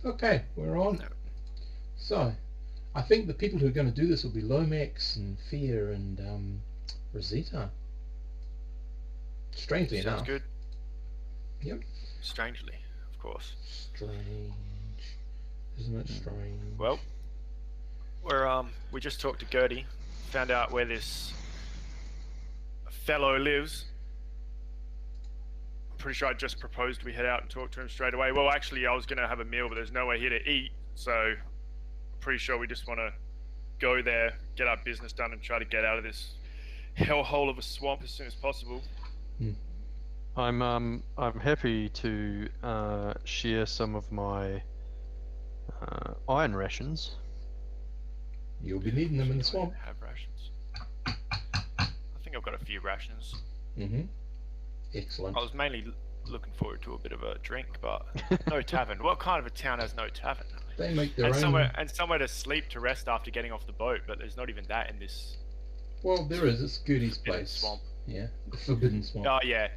Okay, we're on. No. So, I think the people who are going to do this will be Lomax and Fear and Rosetta. Strangely Sounds enough. good. Yep. Strangely, of course. Strange. Isn't it strange? Well, we just talked to Gertie, found out where this fellow lives. I'm pretty sure I just proposed we head out and talk to him straight away. Well, actually, I was going to have a meal, but there's nowhere here to eat, so I'm pretty sure we just want to go there, get our business done, and try to get out of this hellhole of a swamp as soon as possible. I'm happy to share some of my iron rations. You'll be needing them in the Do I swamp. even have rations? I think I've got a few rations. Mm-hmm. Excellent. I was mainly looking forward to a bit of a drink, but no tavern. What kind of a town has no tavern? They make their And own. somewhere to sleep, to rest after getting off the boat, but there's not even that in this Well, there is. It's Goody's forbidden place. swamp. Yeah, the Forbidden Swamp. Oh yeah,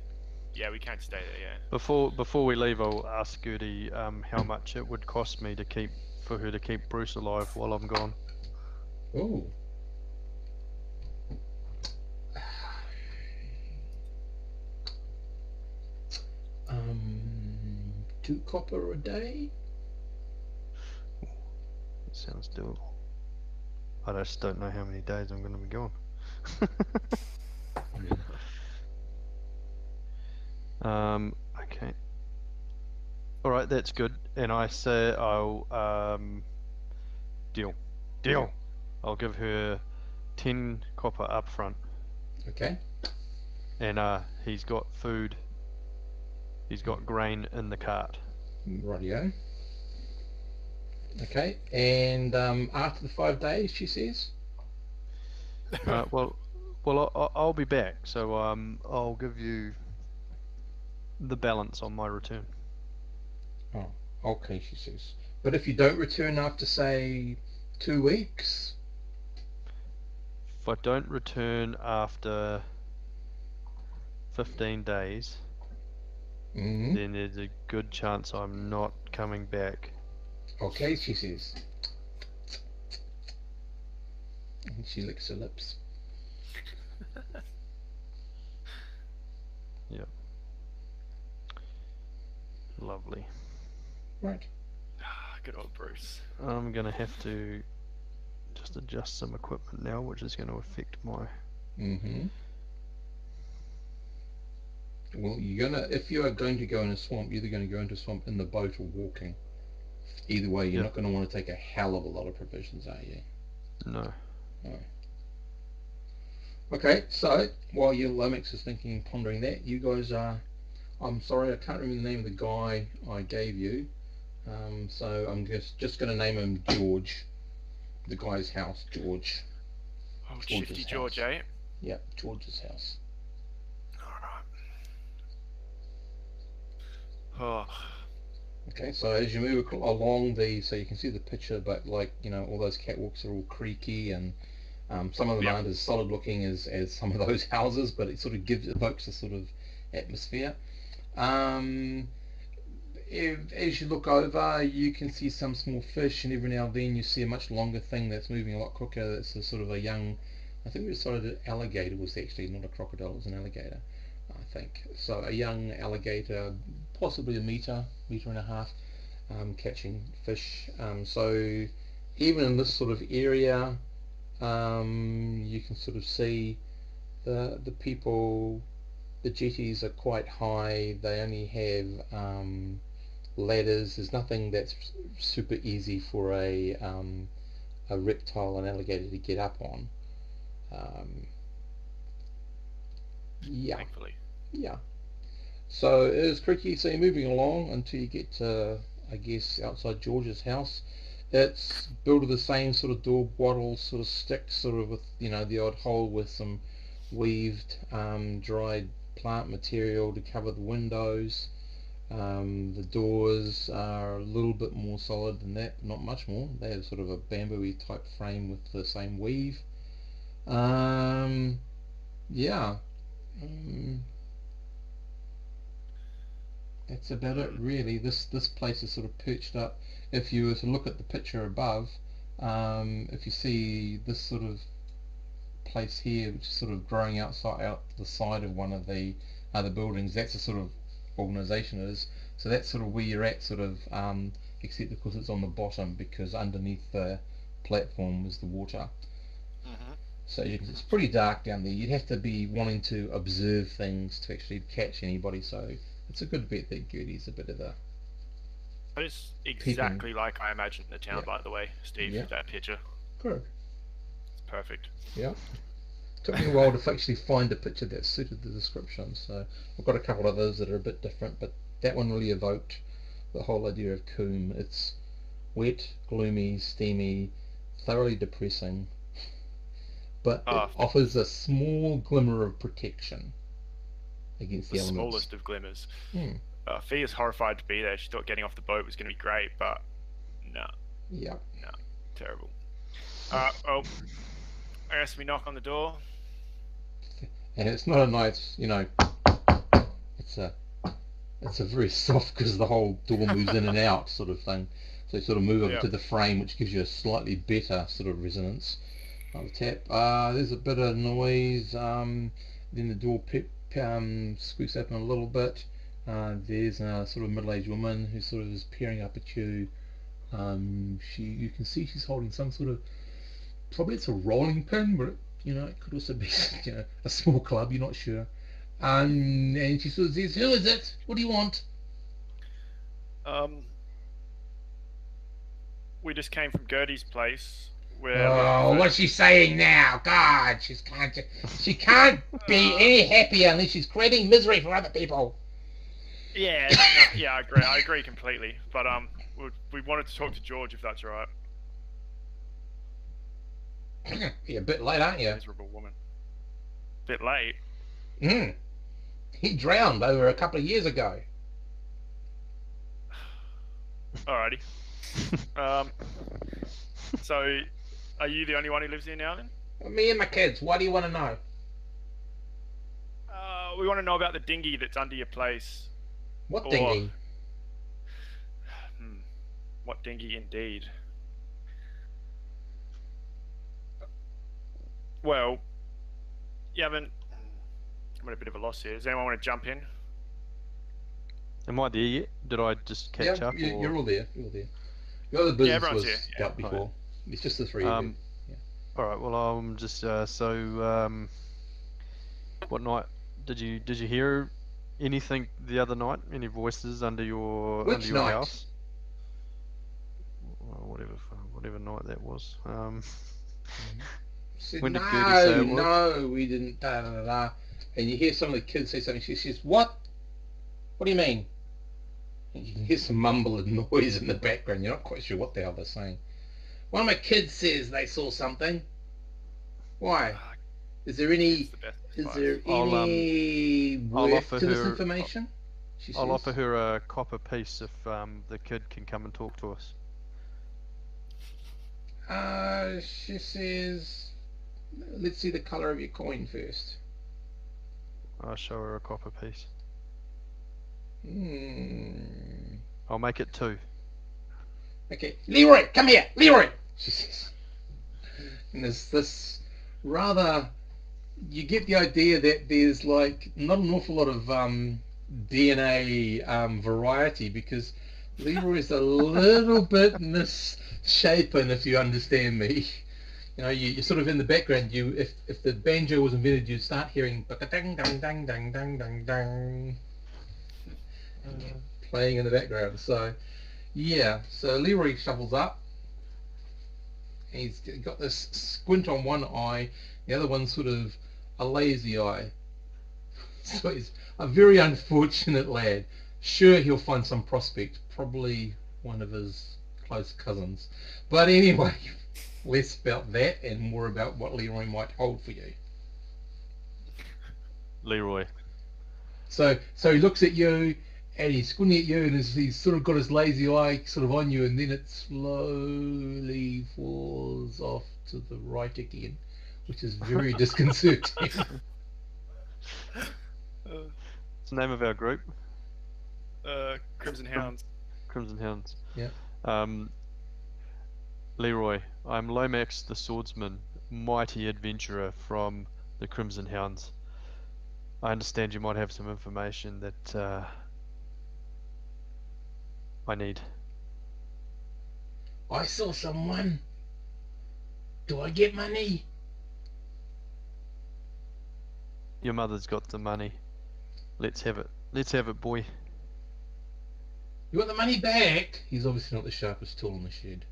we can't stay there. Yeah. Before we leave, I'll ask Gertie how much it would cost me for her to keep Bruce alive while I'm gone. Oh. 2 copper a day. That sounds doable. I just don't know how many days I'm going to be gone. Okay. All right, that's good. And I say I'll deal. I'll give her 10 copper up front. Okay. And he's got food. He's got grain in the cart. Rightio. Okay. And after the 5 days, she says. Well, I'll be back, so I'll give you the balance on my return. Oh, okay, she says. But if you don't return after, say, 2 weeks? If I don't return after 15 days, Mm-hmm. then there's a good chance I'm not coming back. Okay, she says. And she licks her lips. Yep. Lovely. Right. Good old Bruce. I'm going to have to just adjust some equipment now, which is going to affect my... Mm-hmm. Well, if you are going to go in a swamp, you're either going to go into a swamp in the boat or walking. Either way, you're not going to want to take a hell of a lot of provisions, are you? No. No. Okay, so while your Lomax is thinking and pondering that, you guys are... I'm sorry, I can't remember the name of the guy I gave you. So I'm just going to name him George. The guy's house, George. Oh, George's Shifty George, house. eh? Yep, George's house. Alright. Oh. Okay, so as you move along so you can see the picture, but all those catwalks are all creaky, and some of them aren't as solid looking as some of those houses, but it sort of evokes a sort of atmosphere. As you look over, you can see some small fish, and every now and then you see a much longer thing that's moving a lot quicker. That's a sort of a young, I think we decided an alligator was actually not a crocodile, it was an alligator, I think. So a young alligator, possibly a meter and a half, catching fish. So even in this sort of area, you can sort of see the people. The jetties are quite high. They only have ladders. There's nothing that's super easy for a reptile, an alligator, to get up on. Yeah. Thankfully. Yeah. So it is creaky. So you're moving along until you get to, I guess, outside George's house. It's built of the same sort of door wattle sort of stick, sort of with the odd hole with some weaved dried plant material to cover the windows. The doors are a little bit more solid than that, not much more. They have sort of a bamboo-y type frame with the same weave. Yeah. That's about it, really. This place is sort of perched up if you were to look at the picture above, if you see this sort of place here, which is sort of growing out the side of one of the other buildings, that's the sort of organisation it is. So that's sort of where you're at, sort of, except of course it's on the bottom, because underneath the platform is the water. Mhm. So it's pretty dark down there. You'd have to be wanting to observe things to actually catch anybody. So it's a good bet that Gertie's a bit of a That is peeping. exactly like I imagined the town, Yeah. by the way, Steve. Yeah. That picture. Good. It's perfect. Yeah. Took me a while to actually find a picture that suited the description. So I've got a couple of others that are a bit different, but that one really evoked the whole idea of Coombe. It's wet, gloomy, steamy, thoroughly depressing, but it offers a small glimmer of protection against the elements. Smallest of glimmers. Hmm. Fee is horrified to be there. She thought getting off the boat was going to be great, but no. Yeah. No. Terrible. Well, I guess we knock on the door. And it's not a nice, it's a very soft, because the whole door moves in and out sort of thing. So you sort of move over to the frame, which gives you a slightly better sort of resonance. I'll tap. There's a bit of noise. Then the door squeaks open a little bit. There's a sort of middle-aged woman who sort of is peering up at you. You can see she's holding some sort of, probably it's a rolling pin, but it could also be a small club. You're not sure. And she sort of says, "Who is it? What do you want?" We just came from Gertie's place. What's she saying now? God, she can't be any happier unless she's creating misery for other people. Yeah, I agree. I agree completely. But we wanted to talk to George, if that's all right. You're a bit late, aren't you? Miserable woman. Bit late. He drowned over a couple of years ago. Alrighty. So, are you the only one who lives here now, then? Me and my kids. Why do you want to know? We want to know about the dinghy that's under your place. What dinghy? What dinghy, indeed. Well, you haven't... I'm at a bit of a loss here. Does anyone want to jump in? Am I there yet? Did I just catch up? You're all there. You're all there. Your other business was here. dealt before. It's just the three of you. Alright, well I'm just what night did you hear anything the other night? Any voices under your house? Well, whatever night that was. When did Gertie say it was? No, we didn't. Da, da, da, da. And you hear some of the kids say something. She says, "What? What do you mean?" And you can hear some mumble and noise in the background. You're not quite sure what the hell they're saying. One of my kids says they saw something. Why? Is there any worth to this information? I'll offer her a copper piece if the kid can come and talk to us. She says, "Let's see the colour of your coin first." I'll show her a copper piece. I'll make it 2. Okay, Leroy, come here, Leroy, she says. And there's this rather, you get the idea that there's like not an awful lot of DNA variety, because Leroy's a little bit misshapen, if you understand me. You're sort of in the background. If the banjo was invented, you'd start hearing dang dang dang dang dang dang dang playing in the background. So so Leroy shovels up. He's got this squint on one eye, the other one's sort of a lazy eye. So he's a very unfortunate lad. Sure, he'll find some prospect, probably one of his close cousins. But anyway, less about that and more about what Leroy might hold for you. Leroy. So he looks at you, and he's squinting at you, and he's sort of got his lazy eye sort of on you, and then it slowly falls off to the right again, which is very disconcerting. What's the name of our group? Crimson Hounds. Crimson Hounds. Yeah. Leroy, I'm Lomax the Swordsman, mighty adventurer from the Crimson Hounds. I understand you might have some information that I need. I saw someone. Do I get money? Your mother's got the money. Let's have it. Let's have it, boy. You want the money back? He's obviously not the sharpest tool in the shed.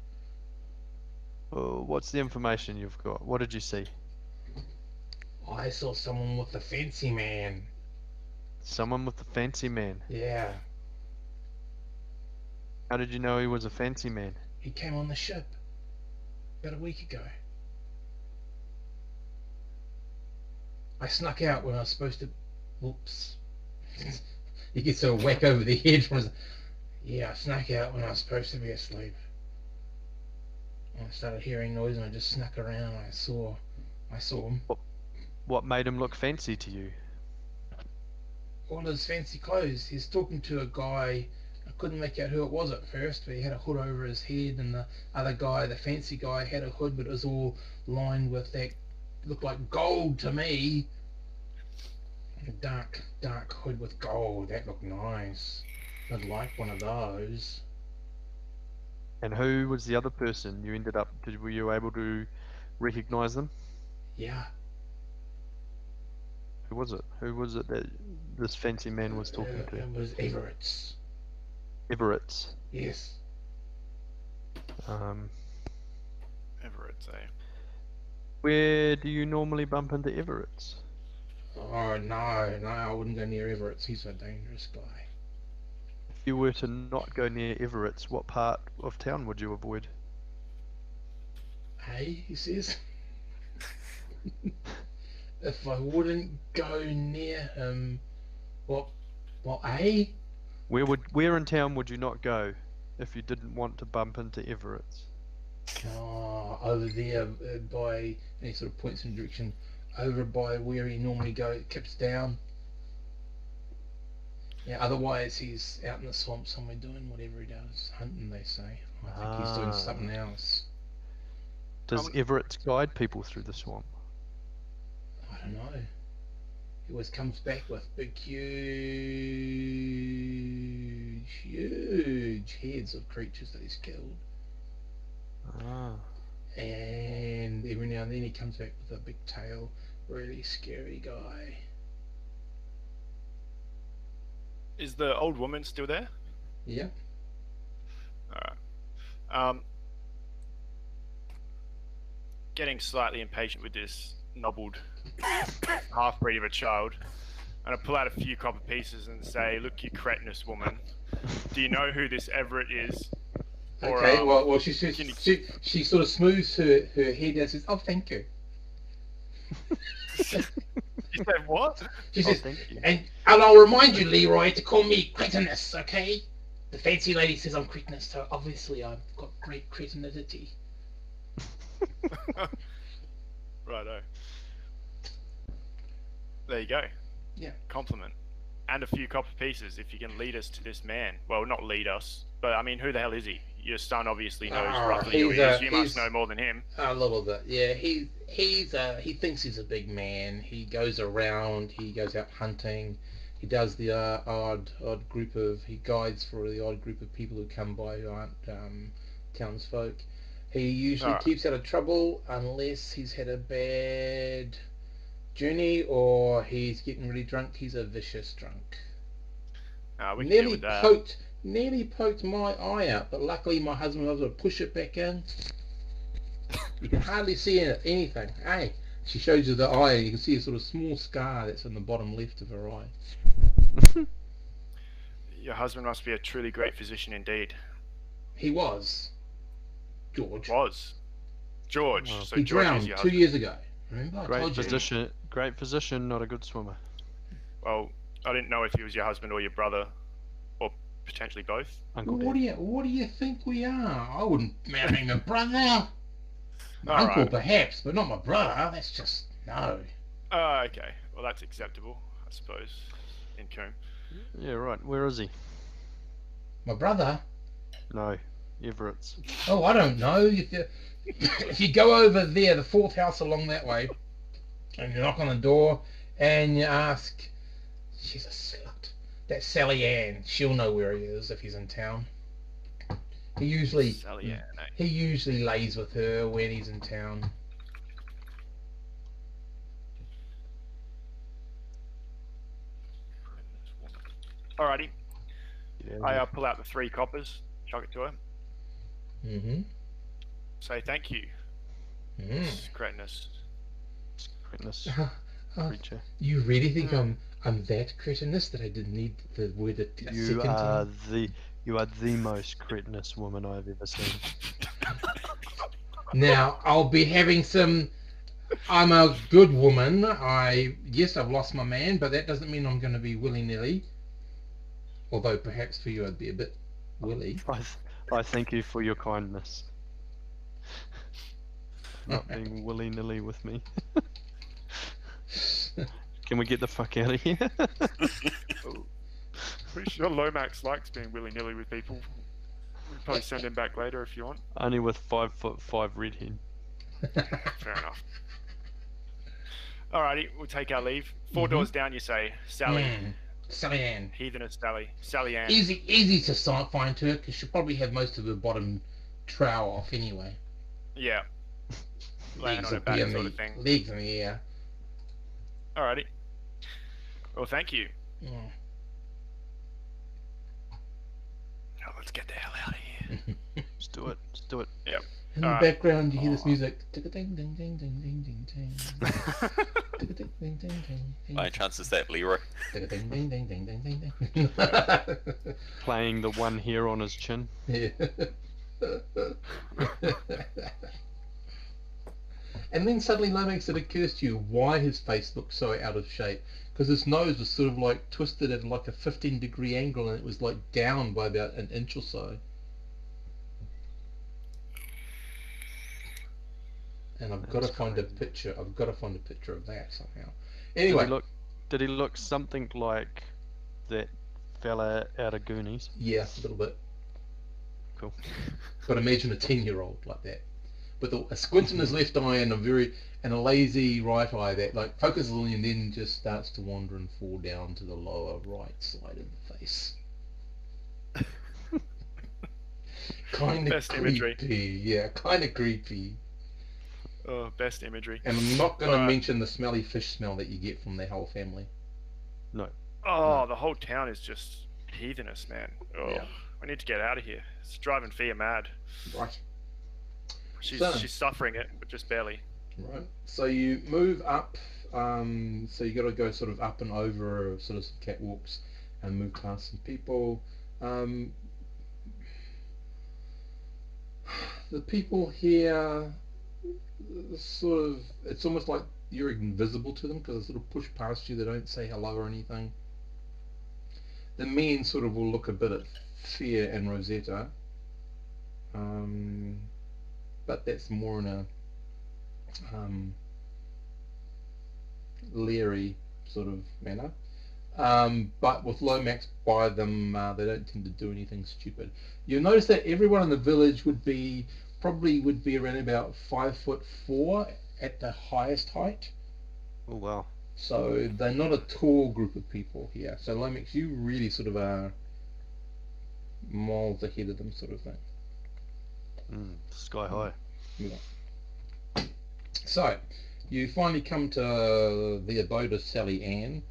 What's the information you've got? What did you see? I saw someone with the fancy man. Someone with the fancy man. Yeah, How did you know he was a fancy man? he came on the ship about a week ago. I snuck out when I was supposed to. Whoops. He gets a whack over the head from his. Yeah, I snuck out when I was supposed to be asleep. And I started hearing noise and I just snuck around and I saw him. What made him look fancy to you? All his fancy clothes. He's talking to a guy. I couldn't make out who it was at first, but he had a hood over his head, and the other guy, the fancy guy, had a hood, but it was all lined with that looked like gold to me. A dark hood with gold. That looked nice. I'd like one of those. And who was the other person you ended up? Were you able to recognize them? Yeah. Who was it? Who was it that this fancy man was talking to? It was Everett's. Everett's. Yes. Everett's, eh? Where do you normally bump into Everett's? Oh no, I wouldn't go near Everett's. He's a dangerous guy. If you were to not go near Everett's, what part of town would you avoid? Hey, he says. If I wouldn't go near him, what, eh? Where in town would you not go if you didn't want to bump into Everett's? Oh, over there by, and he sort of points in a direction, over by where he normally keeps down. Yeah, otherwise he's out in the swamp somewhere doing whatever he does, hunting they say. I think he's doing something else. Does Everett's guide people through the swamp? I don't know. He always comes back with big, huge heads of creatures that he's killed. And every now and then he comes back with a big tail. Really scary guy. Is the old woman still there? Yeah. Alright. Getting slightly impatient with this nobbled half-breed of a child, and I pull out a few copper pieces and say, "Look, you cretinous woman, do you know who this Everett is?" Okay. Well, she sort of smooths her head and says, "Oh, thank you." You said what? She says, thank you. and I'll remind you, Leroy, to call me cretinous, okay? The fancy lady says I'm cretinous, so obviously I've got great cretinidity. Righto. There you go. Yeah. Compliment. And a few copper pieces if you can lead us to this man. Well, not lead us, but I mean, who the hell is he? Your son obviously knows roughly who he is. You must know more than him. A little bit, yeah. He thinks he's a big man. He goes around. He goes out hunting. He does the odd group of. He guides for the odd group of people who come by who aren't townsfolk. He usually keeps out of trouble unless he's had a bad journey or he's getting really drunk. He's a vicious drunk. We can deal with that. Nearly poked my eye out, but luckily my husband was able to push it back in. You can hardly see anything. Hey, she shows you the eye, and you can see a sort of small scar that's in the bottom left of her eye. Your husband must be a truly great physician indeed. He was. George. George. Oh. So he George drowned is your 2 husband. years ago. Remember? Great physician, not a good swimmer. Well, I didn't know if he was your husband or your brother, or potentially both. Uncle what do you think we are? I wouldn't marry my brother. My uncle, right. perhaps, but not my brother. That's just no. Okay. Well, that's acceptable, I suppose. In Coombe. Yeah, right. Where is he? My brother? No. Everett's. Oh, I don't know. If you go over there, the fourth house along that way, and you knock on the door, and you ask, she's a slut. That's Sally Ann. She'll know where he is if he's in town. He usually Sally Ann, eh? he usually lays with her when he's in town. Alrighty. Yeah, I pull out the 3 coppers, chuck it to her, Mm-hmm. say thank you. Cretinous. Cretinous Oh, creature. you really think I'm that cretinous that I didn't need the word a You second are time? you are the most cretinous woman I've ever seen. Now I'll be having some. I'm a good woman. Yes, I've lost my man, but that doesn't mean I'm going to be willy-nilly. Although perhaps for you I'd be a bit willy. I thank you for your kindness. Not being willy-nilly with me. Can we get the fuck out of here? Pretty sure Lomax likes being willy-nilly with people. We can probably send him back later if you want. Only with 5'5" redhead. Fair enough. Alrighty, we'll take our leave. 4 doors down, you say, Sally. Sally Ann. Heathenous Sally. Sally Ann. Easy to find her because she'll probably have most of her bottom trowel off anyway. Yeah. Laying on her back sort of thing. Legs in the air. Alrighty. Well, thank you. Yeah. Now let's get the hell out of here. Let's do it. Let's do it. Yep. In the background, you hear this music. Ding ding ding ding ding ding ding. By any chance is that Leroy? Ding ding ding ding ding ding ding. Playing the one hair on his chin. Yeah. And then suddenly Lomax, it occurs to you why his face looked so out of shape. Because his nose was sort of like twisted at like a 15-degree angle, and it was like down by about an inch or so. And I've got to find a picture. I've got to find a picture of that somehow. Anyway, did he look something like that fella out of Goonies? Yeah, a little bit. Cool. But imagine a 10-year-old like that, with a squint in his left eye and a lazy right eye that like focuses on you and then just starts to wander and fall down to the lower right side of the face. Kind of Best creepy. imagery. Yeah, kind of creepy. Oh, best imagery. And I'm not going to mention the smelly fish smell that you get from their whole family. No. Oh, the whole town is just heathenous, man. Oh, Yeah. we need to get out of here. It's driving Fia mad. Right. She's So- she's suffering it, but just barely. Right. So you move up. So you got to go sort of up and over sort of some catwalks and move past some people. The people here, sort of, it's almost like you're invisible to them because they sort of push past you. They don't say hello or anything. The men sort of will look a bit at Fear and Rosetta, but that's more in a leery sort of manner. But with Lomax by them, they don't tend to do anything stupid. You'll notice that everyone in the village would be around about 5'4" at the highest height. Oh wow. So they're not a tall group of people here. So Lomax, you really sort of are miles ahead of them, sort of thing. Sky high. Yeah. So you finally come to the abode of Sally Ann.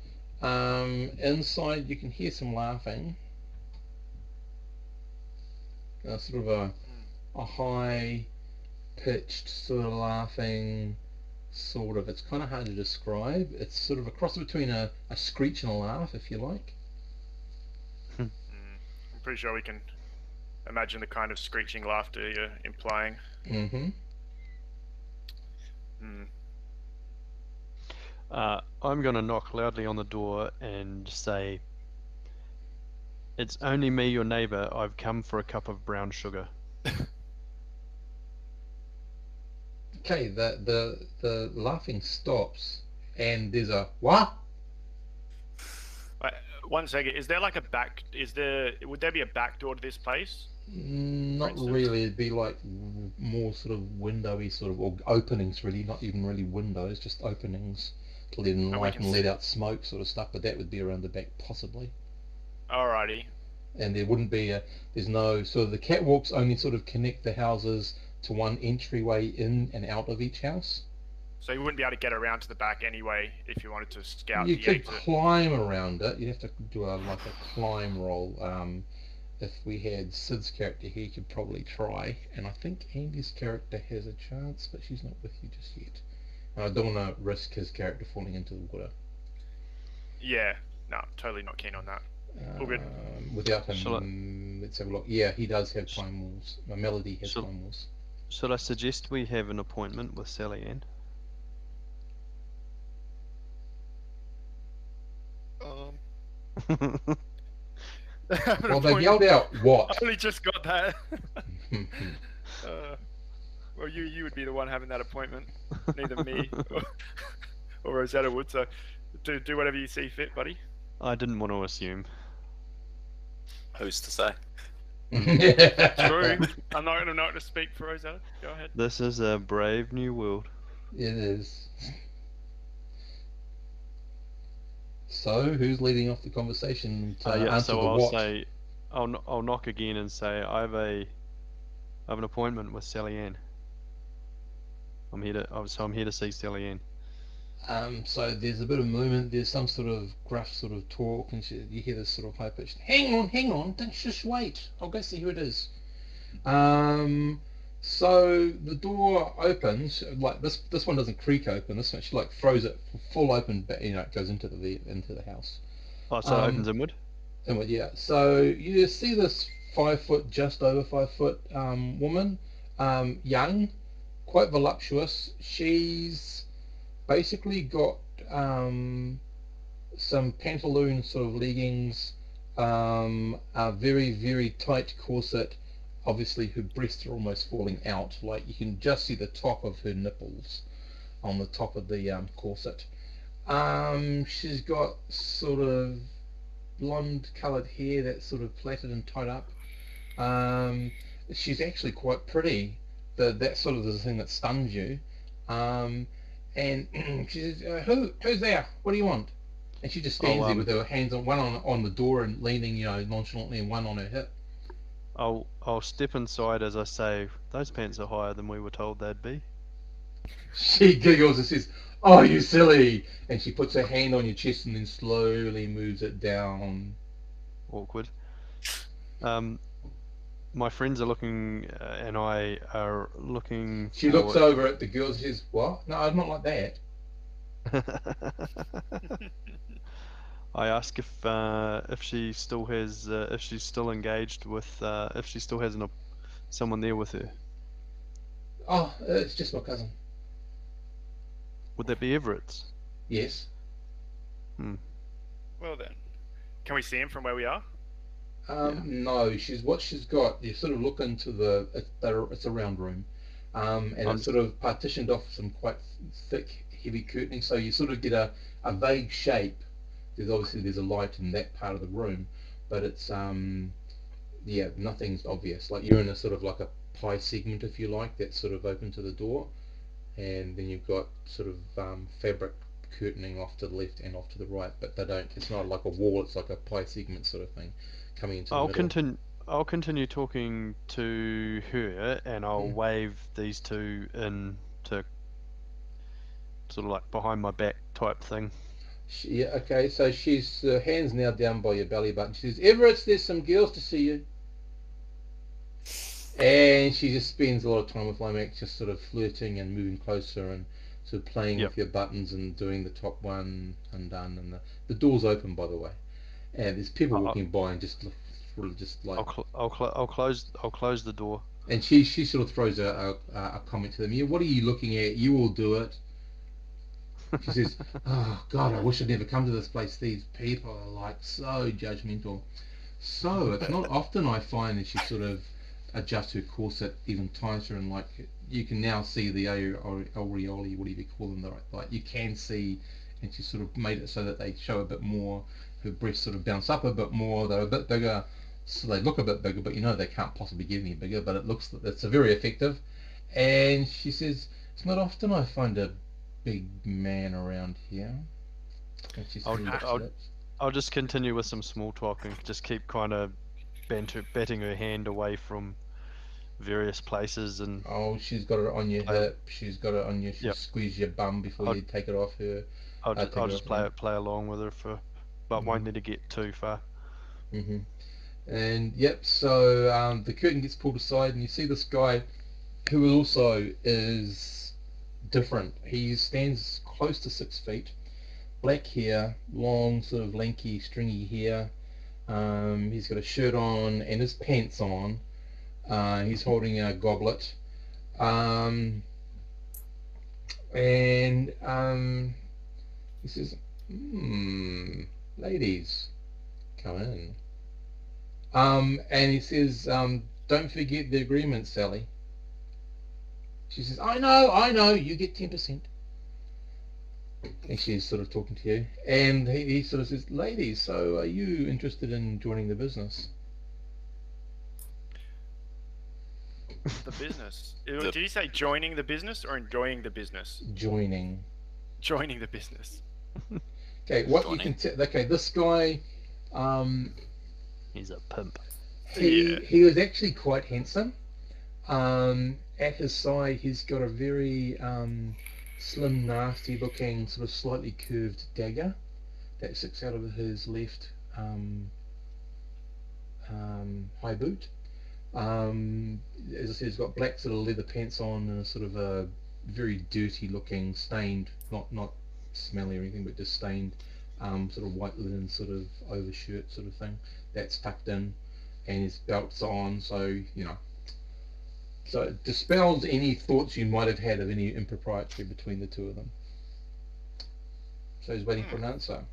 Inside you can hear some laughing. Sort of a high pitched sort of laughing, sort of. It's kind of hard to describe. It's sort of a cross between a screech and a laugh, if you like. I'm pretty sure we can imagine the kind of screeching laughter you're implying. Mm-hmm. I'm gonna knock loudly on the door and say, "It's only me, your neighbour. I've come for a cup of brown sugar." Okay, the laughing stops, and there's a what? Wait, 1 second. Is there like a back? Would there be a back door to this place? Not instance? really. It'd be like more sort of windowy sort of, or openings really, not even really windows, just openings to let in And we light can and let out smoke sort of stuff. But that would be around the back possibly. Alrighty. And there wouldn't be there's no sort of, the catwalks only sort of connect the houses to one entryway in and out of each house. So you wouldn't be able to get around to the back anyway if you wanted to scout You the could exit. climb around it. You'd have to do like a climb roll. If we had Sid's character here, he could probably try. And I think Andy's character has a chance, but she's not with you just yet. And I don't want to risk his character falling into the water. Yeah. No, totally not keen on that. All good. Without Shall I- him, let's have a look. Yeah, he does have climb walls. Melody has Shall- climb walls. Should I suggest we have an appointment with Sally Ann? Well, they've yelled out, what? I only just got that. Well, you would be the one having that appointment, neither me or Rosetta would. So, do whatever you see fit, buddy. I didn't want to assume. Who's to say? True. I'm not going to speak for Rosetta. Go ahead. This is a brave new world. It is. So, who's leading off the conversation to Yeah, answer so the I'll what? say, I'll knock again and say I have an appointment with Sally Ann. I'm here to see Sally Ann. So there's a bit of movement, there's some sort of gruff sort of talk, and you hear this sort of high-pitched, hang on, don't just wait, I'll go see who it is. So the door opens, like this one doesn't creak open, this one she like throws it full open, but it goes into the house. Oh, so it opens inward? Inward, yeah. So you see this 5 foot, just over 5 foot woman, young, quite voluptuous. She's basically got some pantaloon sort of leggings, a very, very tight corset. Obviously her breasts are almost falling out, like you can just see the top of her nipples on the top of the corset. She's got sort of blonde coloured hair that's sort of plaited and tied up. She's actually quite pretty. That sort of is the thing that stuns you. And she says, who's there? What do you want? And she just stands there with her hands on one on the door and leaning, nonchalantly, and one on her hip. I'll step inside as I say, those pants are higher than we were told they'd be. She giggles and says, "Oh, you silly!" And she puts her hand on your chest and then slowly moves it down. Awkward. My friends are looking, and I are looking. She looks over at the girls and says, "What? No, I'm not like that." I ask if she still has, if she's still engaged with, if she still has someone there with her. Oh, it's just my cousin. Would that be Everett's? Yes. Well then, can we see him from where we are? No, what she's got. You sort of look into it's a round room, and it's sort of partitioned off some quite thick, heavy curtaining. So you sort of get a vague shape. There's a light in that part of the room, but it's nothing's obvious. Like you're in a sort of like a pie segment, if you like, that's sort of open to the door, and then you've got sort of fabric curtaining off to the left and off to the right, but it's not like a wall, it's like a pie segment sort of thing coming into the middle. I'll continue talking to her, and I'll wave these two in to sort of like behind my back type thing. Okay, so she's hands now down by your belly button. She says, "Everett, there's some girls to see you." And she just spends a lot of time with Lomax, just sort of flirting and moving closer and sort of playing with your buttons and doing the top one undone. And the door's open, by the way, and there's people walking by and just like. I'll close the door. And she sort of throws a comment to them. "Yeah, what are you looking at? You will do it." She says, "Oh God, I wish I'd never come to this place. These people are like so judgmental." So it's not often I find that she sort of adjusts her corset even tighter, and like you can now see the aureole, whatever you call them, like you can see, and she sort of made it so that they show a bit more. Her breasts sort of bounce up a bit more. They're a bit bigger. So they look a bit bigger, but you know they can't possibly get any bigger. But it looks it's a very effective. And she says, "It's not often I find a big man around here." And she I'll, sort of looks I'll, at it. I'll just continue with some small talk and just keep kind of batting her hand away from various places and Oh, she's got it on your play, hip. She's got it on your. She yep. squeeze your bum before I'll, you take it off her. Take I'll it just off her. play along with her for, but won't need to get too far. Hmm. And yep. So the curtain gets pulled aside, and you see this guy, who also is different. He stands close to 6 feet. Black hair, long, sort of lanky, stringy hair. He's got a shirt on and his pants on. He's holding a goblet. Um, and he says, ladies, come in. And he says, don't forget the agreement, Sally. She says, I know, you get 10%. And she's sort of talking to you. And he sort of says, ladies, so are you interested in joining the business? The business. Did you say joining the business or enjoying the business? Joining. Joining the business. Okay, what you can tell. Okay, this guy, He's a pimp. he was actually quite handsome. At his side, he's got a very slim, nasty-looking, sort of slightly curved dagger that sticks out of his left high boot. As I said, he's got black sort of leather pants on and a sort of a very dirty-looking, stained, not smelly or anything, but just stained, sort of white linen sort of overshirt sort of thing that's tucked in, and his belt's on, so so it dispels any thoughts you might have had of any impropriety between the two of them. So he's waiting for an answer.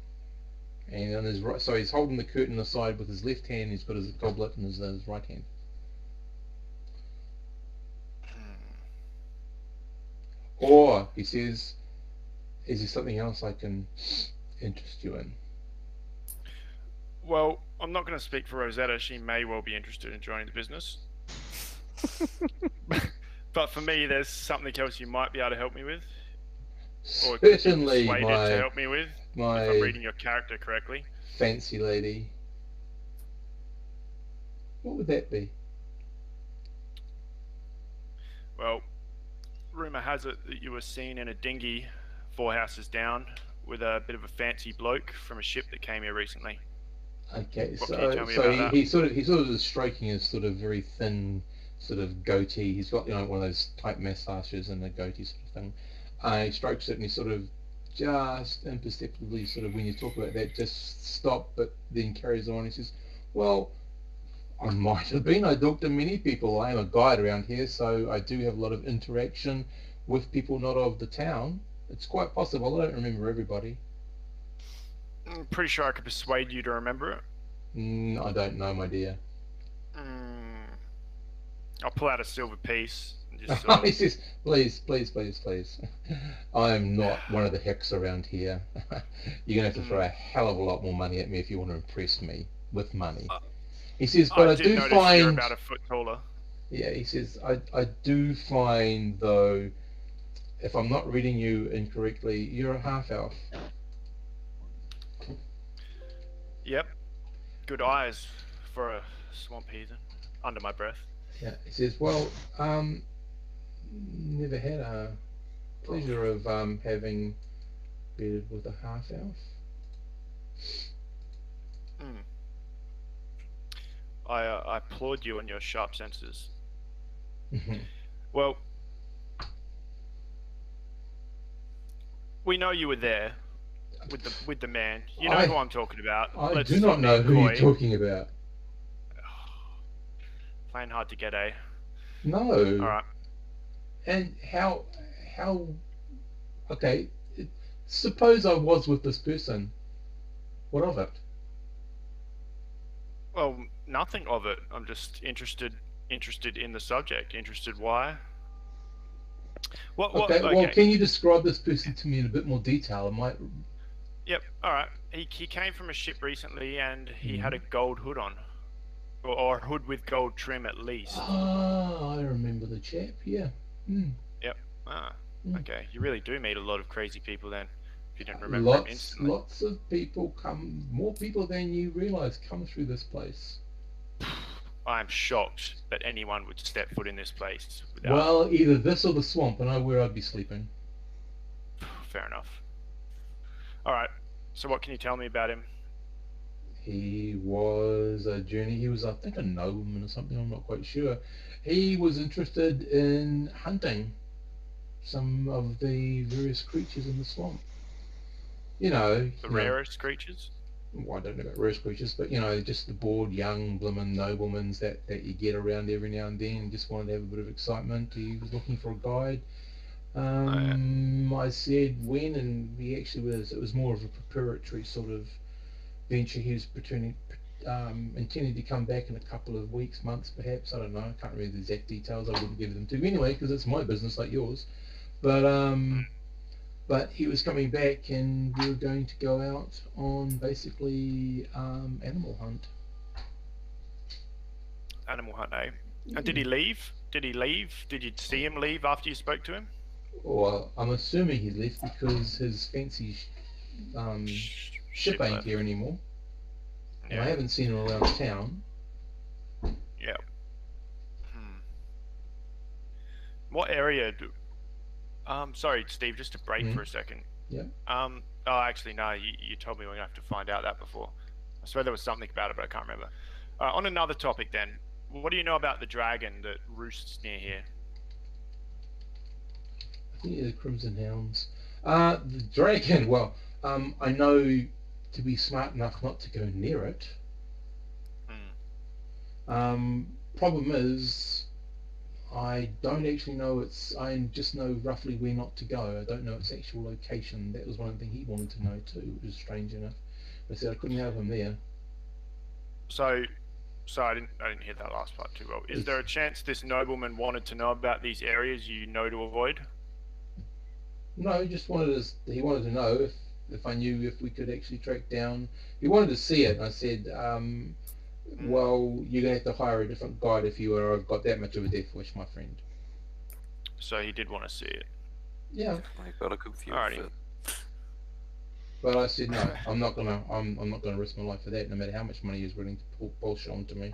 And on his right, so he's holding the curtain aside with his left hand. He's got his goblet in his right hand. Or he says, "Is there something else I can interest you in?" Well, I'm not going to speak for Rosetta. She may well be interested in joining the business. But for me, there's something else you might be able to help me with. Or Certainly, persuaded to help me with, if I'm reading your character correctly. Fancy lady. What would that be? Well, rumour has it that you were seen in a dinghy 4 houses down with a bit of a fancy bloke from a ship that came here recently. Okay, What can you tell me about that? he sort of is stroking his sort of very thin sort of goatee. He's got one of those tight moustaches and a goatee sort of thing. He strokes it and he sort of just imperceptibly sort of, when you talk about that, just stop, but then carries on. He says, "Well, I might have been. I talk to many people. I am a guide around here, so I do have a lot of interaction with people not of the town. It's quite possible. I don't remember everybody." I'm pretty sure I could persuade you to remember it. I don't know, my dear. I'll pull out a silver piece. And just sort He of... says, please. I am not one of the hicks around here. You're going to have to throw a hell of a lot more money at me if you want to impress me with money. He says, but I did do notice find... you're about a foot taller. Yeah, he says, I do find, though, if I'm not reading you incorrectly, you're a half-elf. Yep. Good eyes for a swamp heathen. Under my breath. Yeah, he says, well, never had a pleasure of having bedded with a half-elf. I applaud you on your sharp senses. Well, we know you were there with the man. You know who I'm talking about. I do not know who you're talking about. Playing hard to get, eh? No. All right. And how? Okay. Suppose I was with this person. What of it? Well, nothing of it. I'm just interested in the subject. Interested why? Okay. Well, can you describe this person to me in a bit more detail? I might. Yep. All right. He came from a ship recently, and he had a gold hood on. or a hood with gold trim at least. Ah, I remember the chap. Yeah. Mm. Yep. Ah, Mm. okay. You really do meet a lot of crazy people then, if you didn't remember him instantly. Lots of people come. More people than you realise come through this place. I'm shocked that anyone would step foot in this place without. Well, either this or the swamp. I know where I'd be sleeping. Fair enough. All right. So what can you tell me about him? He was a journey. He was, I think, a nobleman or something. I'm not quite sure. He was interested in hunting some of the various creatures in the swamp. The rarest creatures? Well, I don't know about rarest creatures, but just the bored young bloomin' noblemans that you get around every now and then. Just wanted to have a bit of excitement. He was looking for a guide. I said when, and he actually was. It was more of a preparatory sort of venture. He was intending to come back in a couple of weeks, months, perhaps. I don't know. I can't remember the exact details. I wouldn't give them to you anyway because it's my business, like yours. But he was coming back, and we were going to go out on basically animal hunt. Animal hunt, eh? And did he leave? Did he leave? Did you see him leave after you spoke to him? Well, I'm assuming he left because his fancy ship ain't here anymore. And I haven't seen him around town. Yeah. What area do... sorry, Steve, just to break for a second. Yeah. Oh, actually, no, you told me we were going to have to find out that before. I swear there was something about it, but I can't remember. On another topic then, what do you know about the dragon that roosts near here? I think they're the Crimson Hounds. The dragon, well, I know to be smart enough not to go near it. Problem is, I don't actually know I just know roughly where not to go. I don't know its actual location. That was one thing he wanted to know too, which was strange enough. I said I couldn't have him there. So I didn't hear that last part too well. Is there a chance this nobleman wanted to know about these areas you know to avoid? No, he wanted to know if I knew if we could actually track down. He wanted to see it, and I said, well, you're going to have to hire a different guide if you are got that much of a death wish, my friend. So he did want to see it. Yeah. I got a confused. Alrighty. But I said no. I'm not gonna risk my life for that, no matter how much money he's willing to pull bullshit onto me.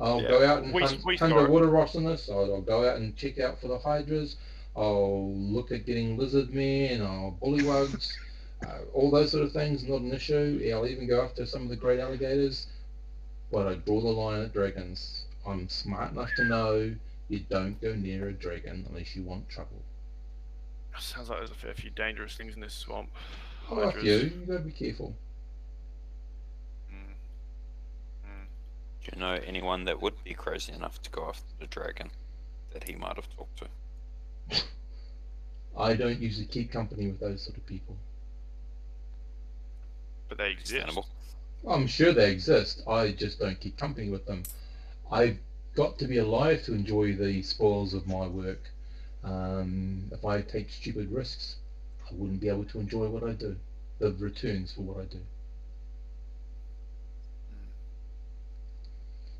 I'll go out and hunt a water rossinus. I'll go out and check out for the hydras. I'll look at getting lizard men. I'll bullywugs. All those sort of things, not an issue. I'll even go after some of the great alligators. But I draw the line at dragons. I'm smart enough to know you don't go near a dragon unless you want trouble. Sounds like there's a fair few dangerous things in this swamp. Oh, a few. You gotta be careful. Do you know anyone that would be crazy enough to go after the dragon that he might have talked to? I don't usually keep company with those sort of people. But they exist. I'm sure they exist. I just don't keep company with them. I've got to be alive to enjoy the spoils of my work. If I take stupid risks, I wouldn't be able to enjoy what I do, the returns for what I do.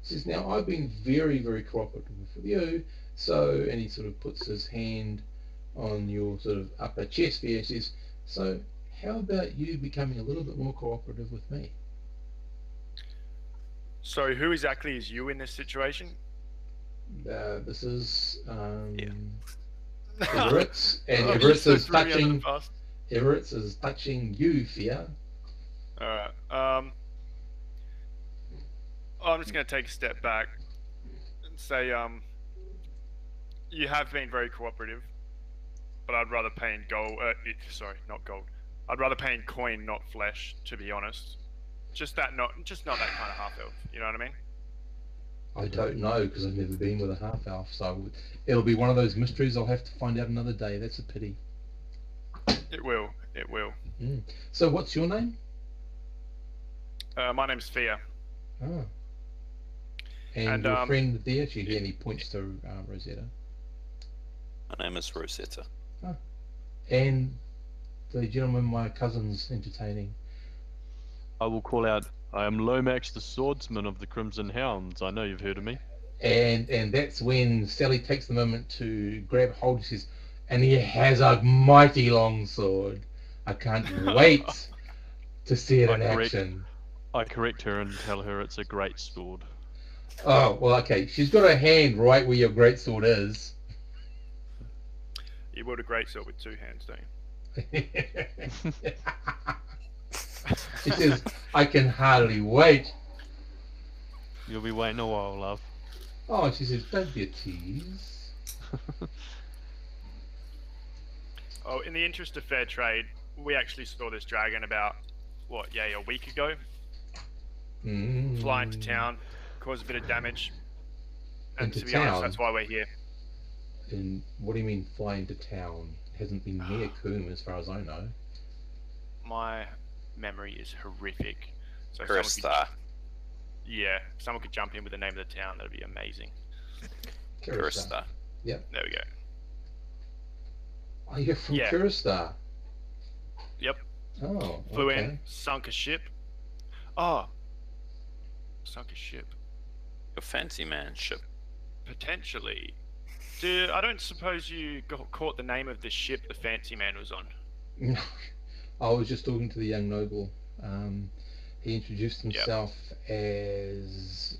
Says, now I've been very, very cooperative with you, and he sort of puts his hand on your sort of upper chest there, and says, so how about you becoming a little bit more cooperative with me? So who exactly is you in this situation? This is Yeah. Everett's, and Oh, Everett's you is so threw me under the touching. bus. Everett's is touching you, Fia. All right. I'm just going to take a step back and say, you have been very cooperative, but I'd rather pay in gold. Sorry, not gold. I'd rather pay in coin, not flesh, to be honest. Just not that kind of half elf. You know what I mean? I don't know because I've never been with a half elf, so it'll be one of those mysteries I'll have to find out another day. That's a pity. It will. It will. So what's your name? My name's Fia. Oh. And your friend there, and he points to Rosetta. My name is Rosetta. Oh. And the gentleman my cousin's entertaining. I will call out I am Lomax the Swordsman of the Crimson Hounds. I know you've heard of me. And that's when Sally takes the moment to grab hold. She says, and he has a mighty long sword. I can't wait to see it in action. I correct her and tell her it's a great sword. Oh, well, okay. She's got her hand right where your greatsword is. You wield a great sword with 2 hands, don't you? She says, I can hardly wait. You'll be waiting a while, love. Oh, she says, don't be a tease. Oh, in the interest of fair trade, we actually saw this dragon about, a week ago. Fly into town, cause a bit of damage. And Into to be honest, town? that's why we're here. And what do you mean fly into town? It hasn't been near Coombe as far as I know. My memory is horrific. So Krista. if someone could jump in with the name of the town, that'd be amazing. Krista. Yep. There we go. Oh, you're from Yeah. Kuristar. Yep. Oh, Flew okay. in, sunk a ship. Oh. Sunk a ship. Your fancy man ship. Potentially. Dude, I don't suppose you caught the name of the ship the fancy man was on. No, I was just talking to the young noble. He introduced himself as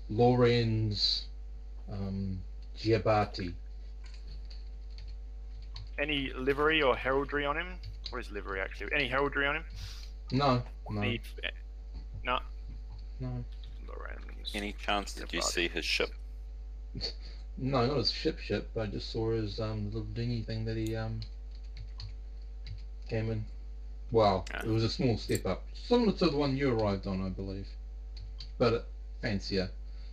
Lorenz Giabati. Any livery or heraldry on him? What is livery actually? Any heraldry on him? No. No. No. Lorenz. Any chance did you see his ship? No, not his ship. I just saw his little dinghy thing that he came in. Well, it was a small step up, similar to the one you arrived on, I believe, but fancier.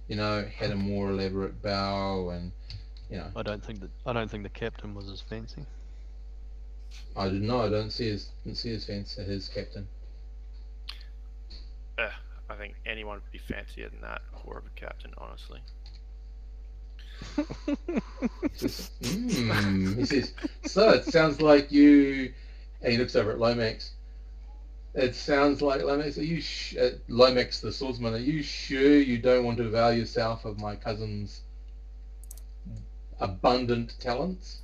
Had a more elaborate bow, and I don't think the captain was as fancy. I didn't know. I didn't see his captain. I think anyone would be fancier than that, or of a captain, honestly. He says, so it sounds like you. And he looks over at Lomax. It sounds like Lomax. Are you Lomax the swordsman? Are you sure you don't want to avail yourself of my cousin's abundant talents?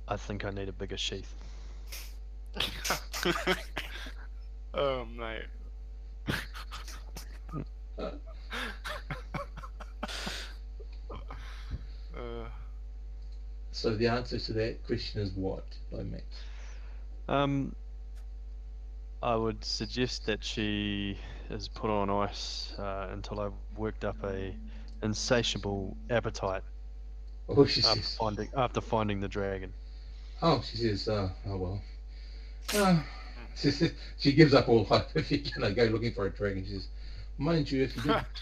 I think I need a bigger sheath. Oh, mate. So the answer to that question is what, Lomax? I would suggest that she is put on ice until I've worked up a insatiable appetite Oh, she says. after finding the dragon. Oh, she says. Oh well. She gives up all hope if you're gonna go looking for a dragon. She says, mind you,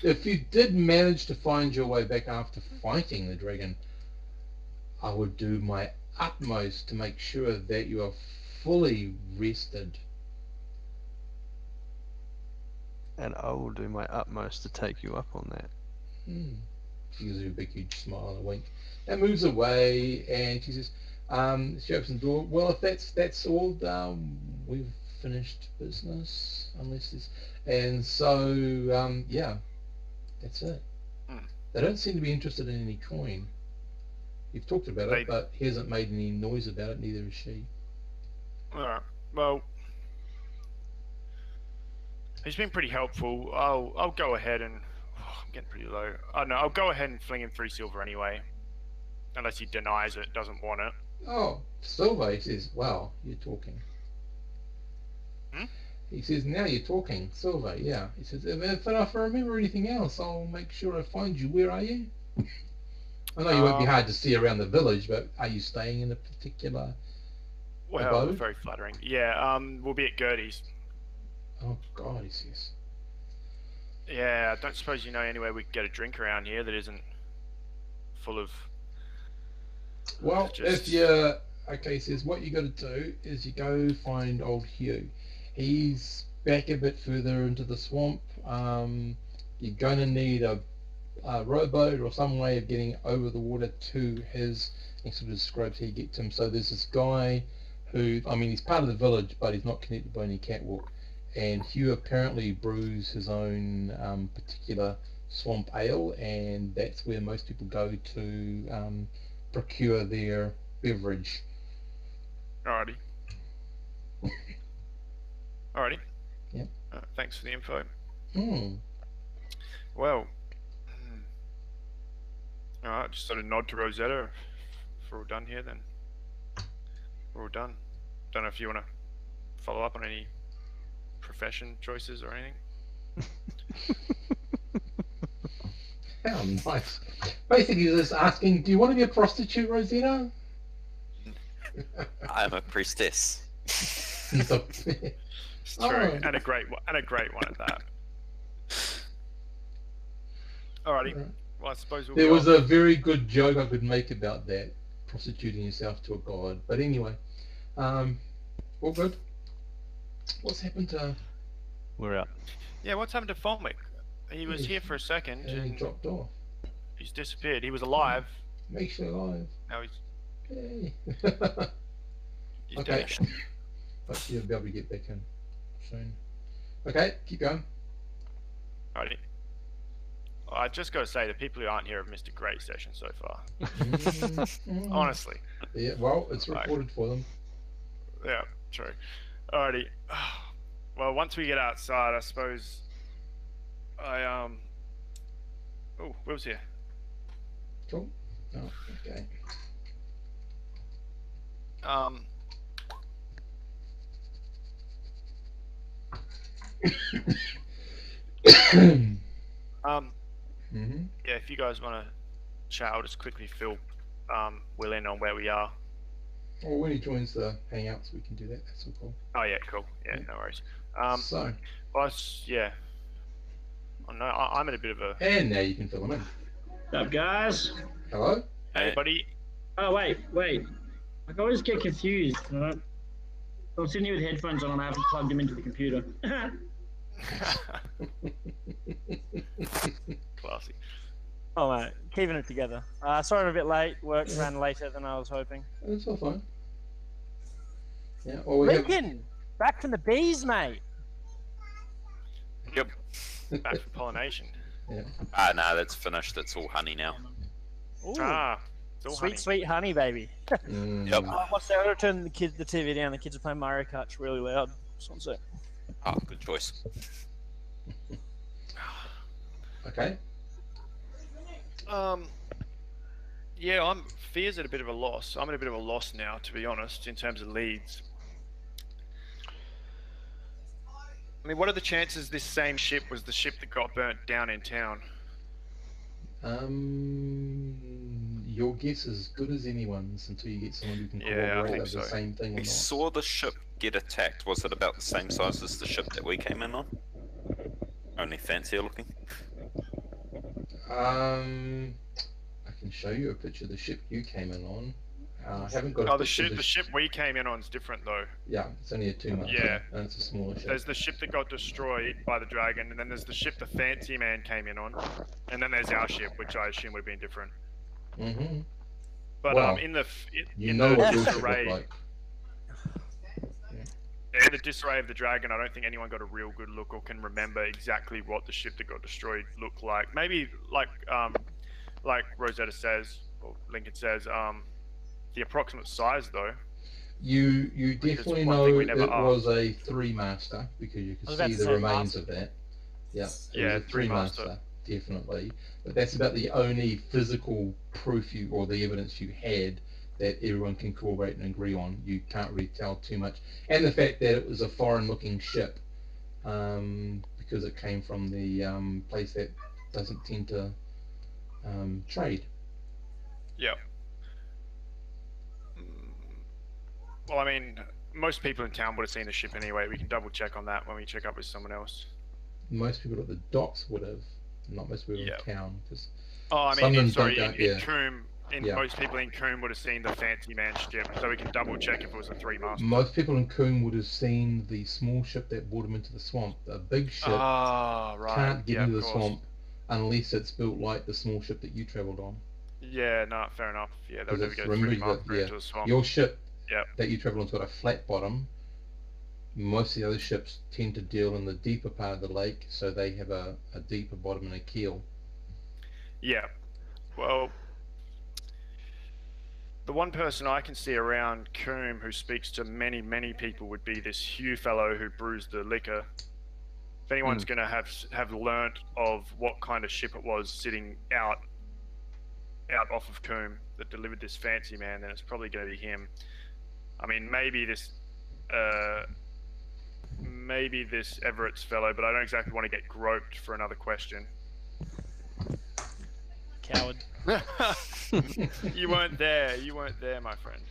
if you did manage to find your way back after fighting the dragon, I would do my utmost to make sure that you are fully rested. And I will do my utmost to take you up on that. She gives you a big huge smile and a wink. And moves away, and she says, she opens the door. Well, if that's all, we've finished business, unless there's... And so, yeah, that's it. They don't seem to be interested in any coin. You've talked about it, but he hasn't made any noise about it, neither has she. Alright, well, he's been pretty helpful. I'll go ahead and... I'm getting pretty low. Oh no, I'll go ahead and fling him 3 silver anyway. Unless he denies it, doesn't want it. Oh, silver, he says, wow, you're talking. He says, now you're talking. Silver, yeah. He says, if I remember anything else, I'll make sure I find you. Where are you? I know you won't be hard to see around the village, but are you staying in a particular abode? Very flattering. Yeah, we'll be at Gertie's. Oh, God, he says. Yeah, I don't suppose you know anywhere we can get a drink around here that isn't full of... Well, if you're... Okay, he says, what you got to do is you go find old Hugh. He's back a bit further into the swamp. You're going to need a rowboat or some way of getting over the water to his... He sort of describes how you get to him. So there's this guy who, I mean, he's part of the village, but he's not connected by any catwalk. And Hugh apparently brews his own particular swamp ale, and that's where most people go to procure their beverage. Alrighty. Alrighty. Yep. Thanks for the info. Hmm. Well, alright, just sort of nod to Rosetta if we're all done here then. We're all done. Don't know if you want to follow up on any profession choices or anything. How nice. Basically, just asking, do you want to be a prostitute, Rosetta? I'm a priestess. It's true, and a great one at that. Alrighty. Right. Well, I suppose we'll There go was on. a very good joke I could make about that, prostituting yourself to a god. But anyway, all good. What's happened to? We're out. Yeah, what's happened to Folmick? He was He's- here for a second And he and dropped off. he's disappeared. He was alive. Makes you alive. Now Yay. he's Okay. dead. But you'll be able to get back in soon. Okay, keep going. Alrighty. I just got to say, the people who aren't here have missed a great session so far. Honestly. Yeah, well, it's Right. recorded for them. Yeah, true. Alrighty. Well, once we get outside, I suppose Oh, Will's here. Cool. Oh, okay. Mm-hmm. Yeah, if you guys want to chat, I'll just quickly fill Will in on where we are. Well, when he joins the Hangouts, we can do that. That's all cool. Oh yeah, cool. Yeah, no worries. So, Yeah. Oh no, I'm in a bit of a. and now you can fill them in. What's up, guys? Hello? Hey, buddy. Oh, wait. I always get confused. I'm sitting here with headphones on and I haven't plugged them into the computer. Classy. Oh mate, keeping it together. Sorry I'm a bit late. Work ran later than I was hoping. That's all fine. Yeah, well, we have... Lincoln, back from the bees, mate. Yep. Back for pollination. Yeah. No, that's finished. It's all honey now. Ooh, It's all sweet, honey. sweet honey, baby. Mm. Yep. What's that? I gotta turn the TV down. The kids are playing Mario Kart it's really loud. Just one sec. Oh, good choice. Okay. Yeah, Fear's at a bit of a loss. I'm at a bit of a loss now, to be honest, in terms of leads. I mean, what are the chances this same ship was the ship that got burnt down in town? Your guess is as good as anyone's until you get someone who can Yeah, I corroborate think that the so. same thing or We not. saw the ship get attacked. Was it about the same size as the ship that we came in on? Only fancier looking? I can show you a picture of the ship you came in on. I haven't got a Oh, the picture of ship we came in on is different though. Yeah, it's only a 2-month. Yeah. And it's a smaller ship. There's the ship that got destroyed by the dragon, and then there's the ship the Fancy Man came in on, and then there's our ship, which I assume would have been different. Mm-hmm. But Well, in the You in know the what your ship disarray, looked like. in the disarray of the dragon, I don't think anyone got a real good look or can remember exactly what the ship that got destroyed looked like. Maybe like Rosetta says, or Lincoln says, the approximate size though. You Because definitely one know thing we it never was a 3-master because you I could was about see to the say remains master. of that. Yeah, Yeah, it was a 3-master. 3-master, definitely. But that's about the only physical proof or the evidence you had that everyone can corroborate and agree on. You can't really tell too much. And the fact that it was a foreign-looking ship, because it came from the place that doesn't tend to trade. Yeah. Well, I mean, most people in town would have seen the ship anyway. We can double check on that when we check up with someone else. Most people at the docks would have, not most people Yeah. in town. Cause Oh, I some mean, of them sorry, don't in yeah. Coombe, Yeah. most people in Coombe would have seen the Fancy Man ship, so we can double check if it was a 3-master. Most people in Coombe would have seen the small ship that brought them into the swamp. The big ship Ah, right. can't get yeah, into of the course. swamp unless it's built like the small ship that you travelled on. Yeah, no, fair enough. Yeah, they'll Because never it's go remember 3-master that, into the swamp. Your ship Yep. that you travel on's got a flat bottom. Most of the other ships tend to deal in the deeper part of the lake, so they have a deeper bottom and a keel. Yeah. Well, the one person I can see around Coombe who speaks to many, many people would be this Hugh fellow who brews the liquor. If anyone's going to have learnt of what kind of ship it was sitting out off of Coombe that delivered this fancy man, then it's probably going to be him. I mean, maybe this Everett's fellow, but I don't exactly want to get groped for another question. Coward. You weren't there, my friend.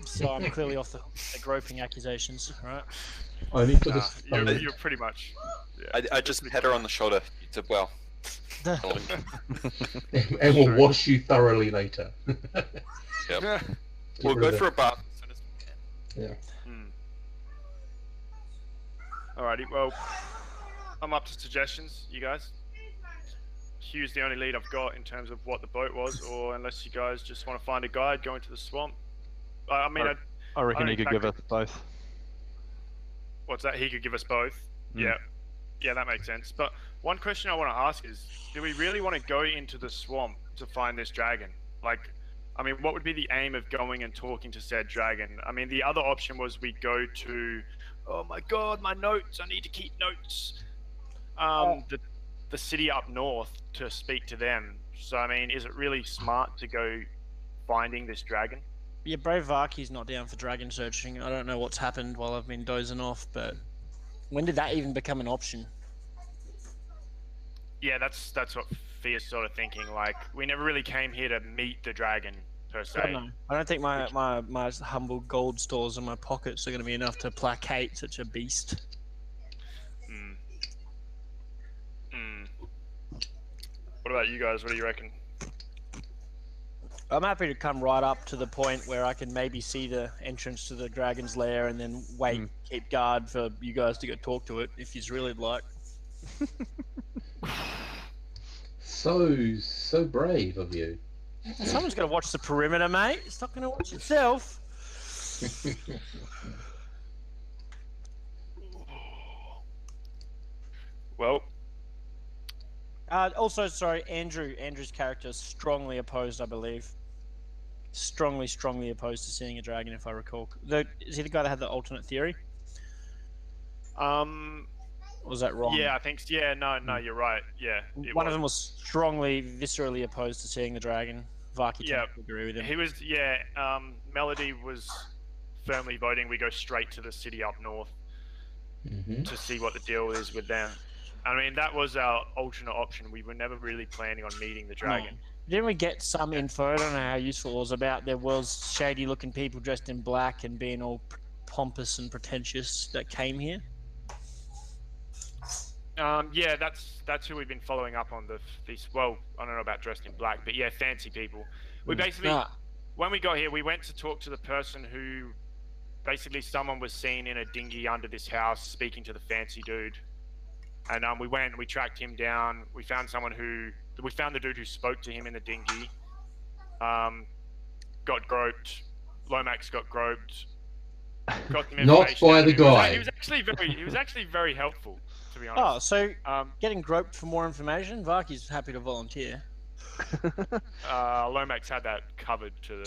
So I'm clearly off the groping accusations, right? Only for this. You're pretty much. Yeah, I just had her on the shoulder. You did well. And we'll wash you thoroughly later. Yep. We'll go for a bath as soon as we can. Yeah. Alrighty, well, I'm up to suggestions, you guys. Hugh's the only lead I've got in terms of what the boat was, or unless you guys just want to find a guide, go into the swamp. I mean, I reckon don't he could give us exactly- both. What's that? He could give us both? Yeah, that makes sense. But one question I want to ask is, do we really want to go into the swamp to find this dragon? Like, I mean, what would be the aim of going and talking to said dragon? I mean, the other option was we go to, oh my god, my notes, I need to keep notes. The city up north to speak to them. So, I mean, is it really smart to go finding this dragon? Yeah, Brave Varky's not down for dragon searching. I don't know what's happened while I've been dozing off, but when did that even become an option? Yeah, that's what Fia's sort of thinking. Like, we never really came here to meet the dragon, per se. I don't know. I don't think my humble gold stores in my pockets are going to be enough to placate such a beast. What about you guys? What do you reckon? I'm happy to come right up to the point where I can maybe see the entrance to the dragon's lair and then wait, keep guard for you guys to go talk to it if you'd really like. So brave of you. Someone's got to watch the perimeter, mate. It's not going to watch itself. Well, also, sorry, Andrew's character is strongly opposed, I believe. Strongly opposed to seeing a dragon, if I recall. Is he the guy that had the alternate theory? Or was that wrong? yeah, I think. Yeah, no, you're right. Yeah, One of them was strongly, viscerally opposed to seeing the dragon. Varky tends to agree with him. He was. Yeah, Melody was firmly voting we go straight to the city up north to see what the deal is with them. I mean, that was our alternate option. We were never really planning on meeting the dragon. No. Didn't we get some info? I don't know how useful it was about there was shady-looking people dressed in black and being all pompous and pretentious that came here? Yeah, that's who we've been following up on. These. Well, I don't know about dressed in black, but yeah, fancy people. We basically, when we got here, we went to talk to the person who, basically, someone was seen in a dinghy under this house speaking to the fancy dude. And we went and we tracked him down. We found the dude who spoke to him in the dinghy. Got groped. Lomax got groped. Got some Not information. by the guy. He was actually very helpful, to be Oh, honest. so getting groped for more information? Varky's happy to volunteer. Lomax had that covered to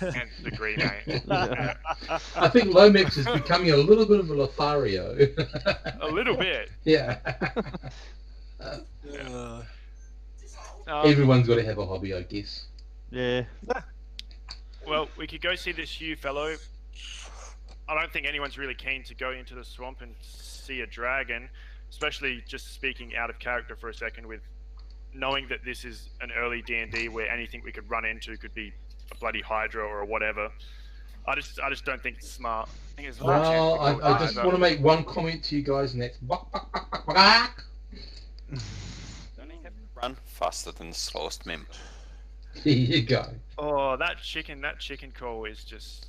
the nth degree, mate. I think Lomax is becoming a little bit of a Lothario. A little bit. Yeah. Everyone's got to have a hobby, I guess. Yeah. Well, we could go see this Hugh fellow. I don't think anyone's really keen to go into the swamp and see a dragon, especially just speaking out of character for a second with knowing that this is an early D&D where anything we could run into could be a bloody Hydra or whatever. I just don't think it's smart. I think it's Well, I just want to make one comment to you guys, and that's Run faster than the slowest member. there you go. Oh, that chicken call is just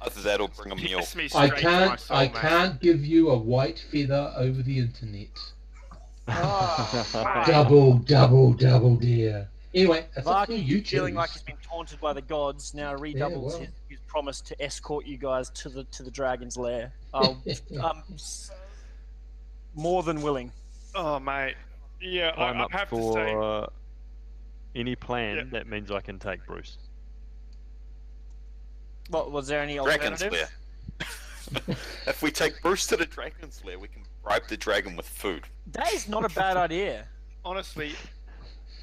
Either that or bring a meal. pissed me I straight to my soul, I mate. can't give you a white feather over the internet. Oh, Double, dear. Anyway, that's up to Varky, you feeling like choose. he's been taunted by the gods, now redoubles well. his promise to escort you guys to the dragon's lair. I'm more than willing. Oh, mate. Yeah, I'm I up have to for say. any plan Yep. that means I can take Bruce. What was there any Dragon's alternative? Lair. If we take Bruce to the Dragon's Lair, we can bribe the dragon with food. That is not a bad idea. Honestly,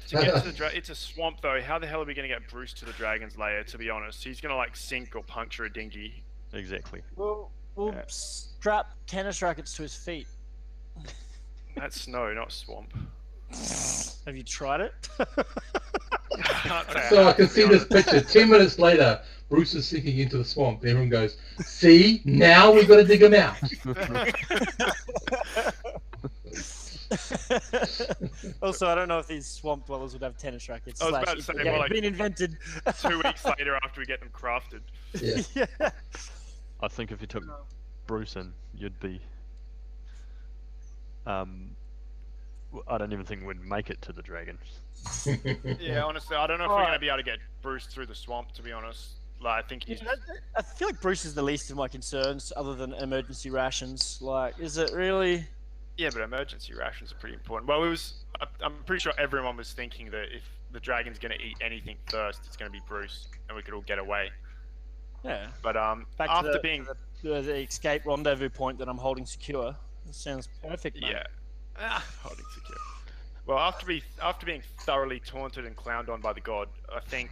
to get to the it's a swamp though. How the hell are we going to get Bruce to the dragon's lair? To be honest, he's going to like sink or puncture a dinghy. Exactly. We'll Yeah. strap tennis rackets to his feet. That's snow, not swamp. Have you tried it? Can't say So I have, can to see be this honest. picture. 10 minutes later, Bruce is sinking into the swamp. Everyone goes, see, now we've got to dig him out. Also, I don't know if these swamp dwellers would have tennis rackets. I was slash about to if say, the more game like been invented. 2 weeks later, after we get them crafted. Yeah. Yeah. I think if you took Bruce in, you'd be. I don't even think we'd make it to the dragon. Yeah, honestly, I don't know if we're Alright. going to be able to get Bruce through the swamp. To be honest, like I think he's. I feel like Bruce is the least of my concerns, other than emergency rations. Like, is it really? Yeah, but emergency rations are pretty important. Well, I'm pretty sure everyone was thinking that if the dragon's going to eat anything first, it's going to be Bruce, and we could all get away. Yeah. But Back after to being the escape rendezvous point that I'm holding secure. That sounds perfect, mate. yeah, holding secure. Well, after being thoroughly taunted and clowned on by the god, I think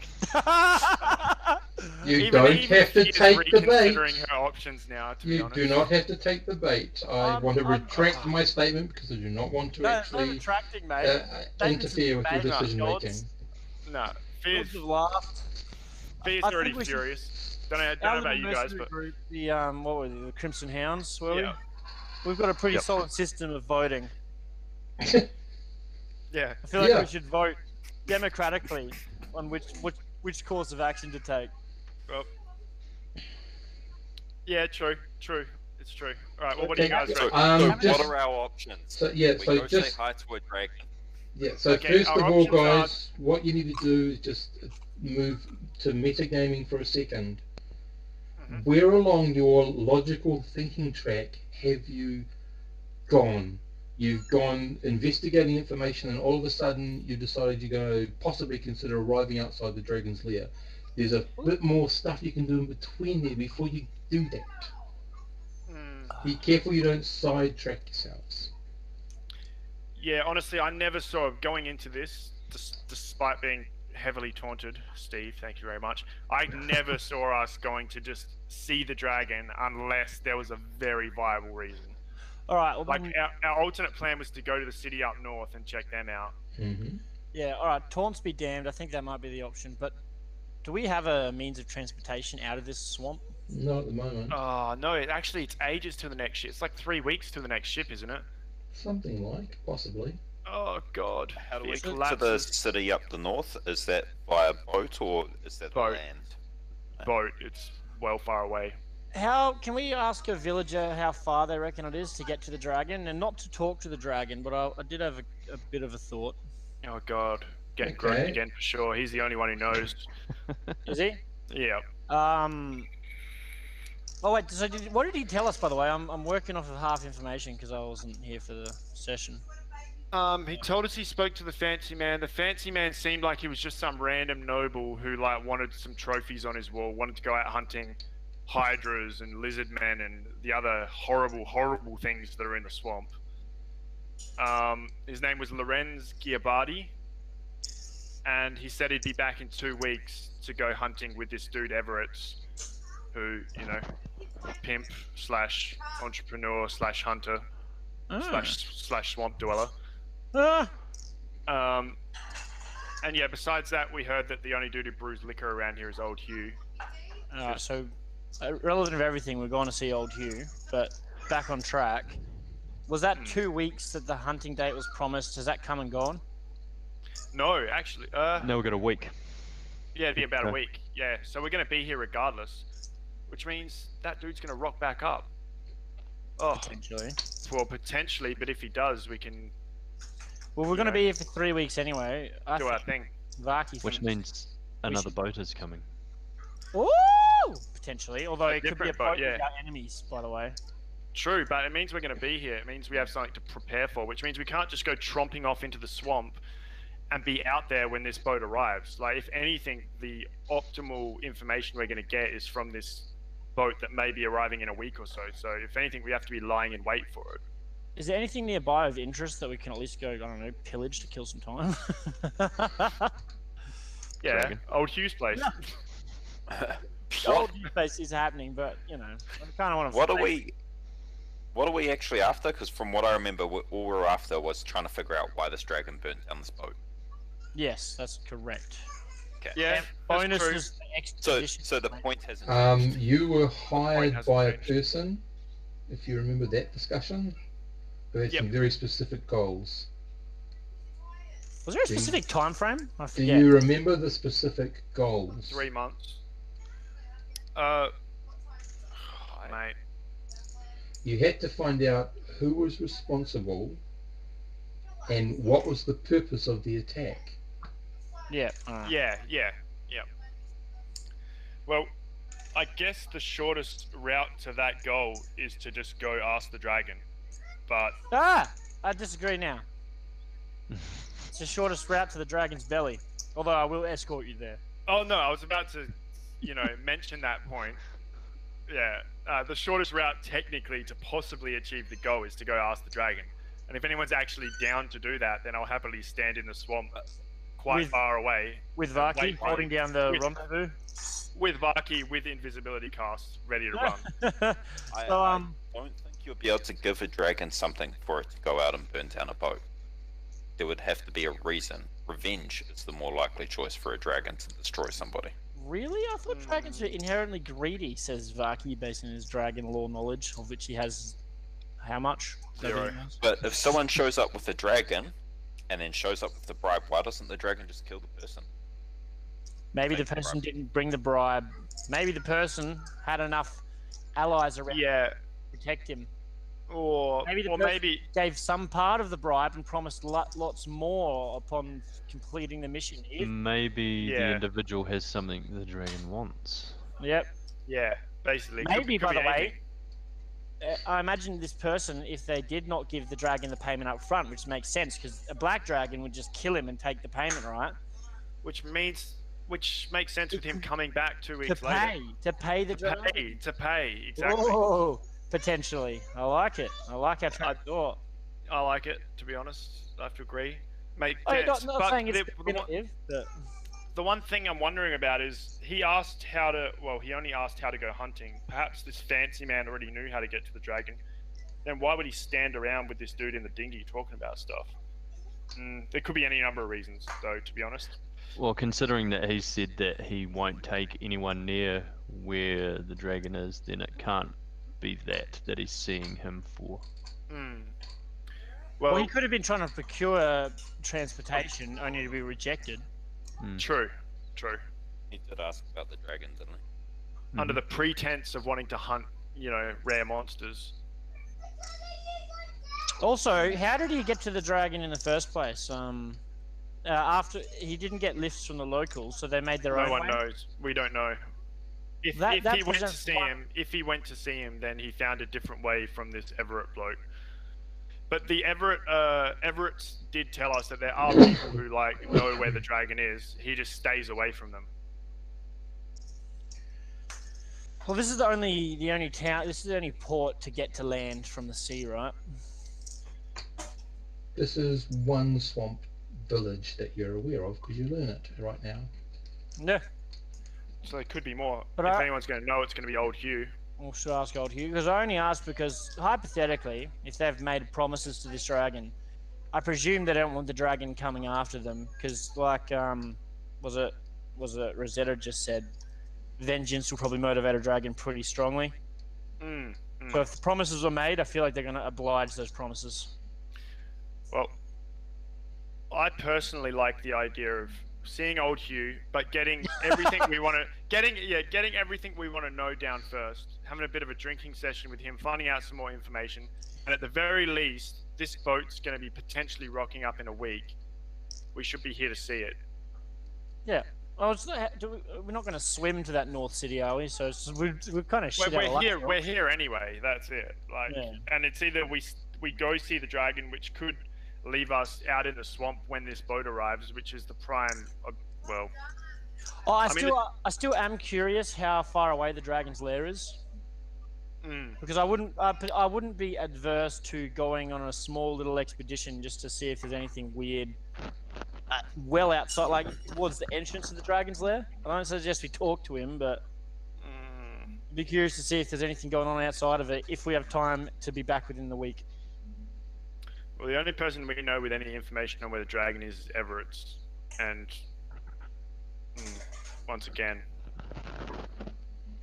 You don't have to she is take the reconsidering bait. her options now. To be You honest, do not have to take the bait. I want to I'm- retract my statement because I do not want to No, no actually retracting, mate. interfere with your David's decision making. gods. No, Fear's, Gods have laughed. Fear's I think already we should- furious. Don't know Our about little you guys, mercenary but group, the what were they, the Crimson Hounds, were yeah, we? We've got a pretty Yep. solid system of voting. yeah. I feel like Yeah. we should vote democratically on which course of action to take. Well, yeah, true. It's true. All right. Well, what do you Okay, guys So, reckon? just- what are our options? So yeah, We so go just say hi to a dragon. yeah. So Okay, first our of all, options are- guys, what you need to do is just move to metagaming for a second. Mhm. Where along your logical thinking track have you gone? You've gone investigating information, and all of a sudden you decided you're going to possibly consider arriving outside the dragon's lair. There's a bit more stuff you can do in between there before you do that. Be careful you don't sidetrack yourselves. Yeah, honestly, I never saw going into this, despite being heavily taunted. Steve, thank you very much. I never saw us going to just see the dragon unless there was a very viable reason. All right. Well, Like then, our alternate plan was to go to the city up north and check them out. Mm-hmm. yeah. All right. Taunts be damned. I think that might be the option. But do we have a means of transportation out of this swamp? Not at the moment. Oh no! It's ages to the next ship. It's like 3 weeks to the next ship, isn't it? Something like, possibly. Oh god! How do we Fear get to the collapses. city up the north? Is that via boat or is that Boat. land? Boat? It's well far away. How can we ask a villager how far they reckon it is to get to the dragon, and not to talk to the dragon? But I did have a bit of a thought. Oh god! Getting Okay. groped again for sure. He's the only one who knows. Is he? Yeah. Oh wait. So what did he tell us? By the way, I'm working off of half information because I wasn't here for the session. He told us he spoke to the fancy man. The fancy man seemed like he was just some random noble who like wanted some trophies on his wall, wanted to go out hunting hydras and lizard men and the other horrible things that are in the swamp. His name was Lorenz Giabardi, and he said he'd be back in 2 weeks to go hunting with this dude Everett, who, you know, pimp slash entrepreneur slash hunter slash swamp dweller. And yeah, besides that, we heard that the only dude who brews liquor around here is Old Hugh. So, relevant of everything, we're going to see Old Hugh, but back on track. Was that 2 weeks that the hunting date was promised? Has that come and gone? No, actually, Now we've got a week. yeah, it'd be about a Okay. week. Yeah, so we're gonna be here regardless, which means that dude's gonna rock back up. Oh, Potentially. well, potentially, but if he does, we can Well, we're going to Yeah. be here for 3 weeks anyway. do our thing. Vaki Which thinks. means another should- boat is coming. Ooh! Potentially, although A it could be a different boat, boat yeah. without enemies, by the way. True, but it means we're going to be here. It means we have something to prepare for, which means we can't just go tromping off into the swamp and be out there when this boat arrives. Like, if anything, the optimal information we're going to get is from this boat that may be arriving in a week or so. So, if anything, we have to be lying in wait for it. Is there anything nearby of interest that we can at least go, I don't know, pillage to kill some time? Yeah, Dragon. old Hugh's place. Old new base is happening, but you know, I kind of want to. What are we actually after? Because from what I remember, all we were after was trying to figure out why this dragon burnt down this boat. Yes, that's correct. Okay. Yeah, And that's bonuses true. for expedition. So the point hasn't. You were hired hasn't by a changed. person, if you remember that discussion, who had some Yep. very specific goals. Was there a specific time frame? I Do forget. you remember the specific goals? 3 months. Mate. You had to find out who was responsible and what was the purpose of the attack. Yeah. Yeah. Well, I guess the shortest route to that goal is to just go ask the dragon. But I disagree now. It's the shortest route to the dragon's belly. Although I will escort you there. oh no, I was about to, mention that point. Yeah, the shortest route technically to possibly achieve the goal is to go ask the dragon. And if anyone's actually down to do that, then I'll happily stand in the swamp quite With- far away. With and Vaki wait for holding down the with- rendezvous. With Vaki with invisibility cast, ready to run. I So, don't think you'll be able to give a dragon something for it to go out and burn down a boat. There would have to be a reason. Revenge is the more likely choice for a dragon to destroy somebody. Really? I thought dragons were inherently greedy, says Vaki, based on his dragon lore knowledge, of which he has how much? 0. But if someone shows up with a dragon and then shows up with the bribe, why doesn't the dragon just kill the person? Maybe the Take the person bribe. didn't bring the bribe. Maybe the person had enough allies around Yeah, to protect him. or Maybe the or person maybe gave some part of the bribe and promised lots more upon completing the mission. Maybe the Yeah. individual has something the dragon wants. Yep. yeah, basically. Maybe, could by be the way, anything. I imagine this person, if they did not give the dragon the payment up front, which makes sense, because a black dragon would just kill him and take the payment, right? which makes sense with him coming back 2 weeks To later. pay the dragon. To pay, exactly. Whoa, potentially. I like it. I like our track thought. I like it, to be honest. I have to agree. Make Oh, sense. not But saying it's the one- definitive, but the one thing I'm wondering about is he only asked how to go hunting. Perhaps this fancy man already knew how to get to the dragon. Then why would he stand around with this dude in the dinghy talking about stuff? There could be any number of reasons, though, to be honest. Well, considering that he said that he won't take anyone near where the dragon is, then it can't be that he's seeing him for. well, he could have been trying to procure transportation only to be rejected. True. He did ask about the dragon, didn't he? Under the pretense of wanting to hunt, rare monsters. Also, how did he get to the dragon in the first place? After he didn't get lifts from the locals, so they made their own No one way? knows. We don't know. If That he went to presents see one- him, then he found a different way from this Everett bloke. But the Everetts did tell us that there are people who know where the dragon is. He just stays away from them. Well, this is the only town. This is the only port to get to land from the sea, right? This is one swamp village that you're aware of because you learn it right now. No. So there could be more. But if I- anyone's going to know, it's going to be Old Hugh. Well, should I ask Old Hugh? Because I only asked because, hypothetically, if they've made promises to this dragon, I presume they don't want the dragon coming after them. Because, was it Rosetta just said, vengeance will probably motivate a dragon pretty strongly. So if the promises were made, I feel like they're going to oblige those promises. Well, I personally like the idea of seeing Old Hugh, but getting everything we want to getting everything we want to know down first. Having a bit of a drinking session with him, finding out some more information, and at the very least, this boat's going to be potentially rocking up in a week. We should be here to see it. Yeah. Oh, we're not going to swim to that North City, are we? So we're kind of shit out of luck. We're here anyway. That's it. Like, Yeah. and it's either we go see the dragon, which could leave us out in the swamp when this boat arrives, which is the prime. Well, Oh, I still am curious how far away the dragon's lair is. Because I wouldn't be adverse to going on a small little expedition just to see if there's anything weird. Well outside, like towards the entrance of the dragon's lair. I don't suggest we talk to him, but I'd be curious to see if there's anything going on outside of it. If we have time to be back within the week. Well, the only person we know with any information on where the dragon is Everett's, and once again,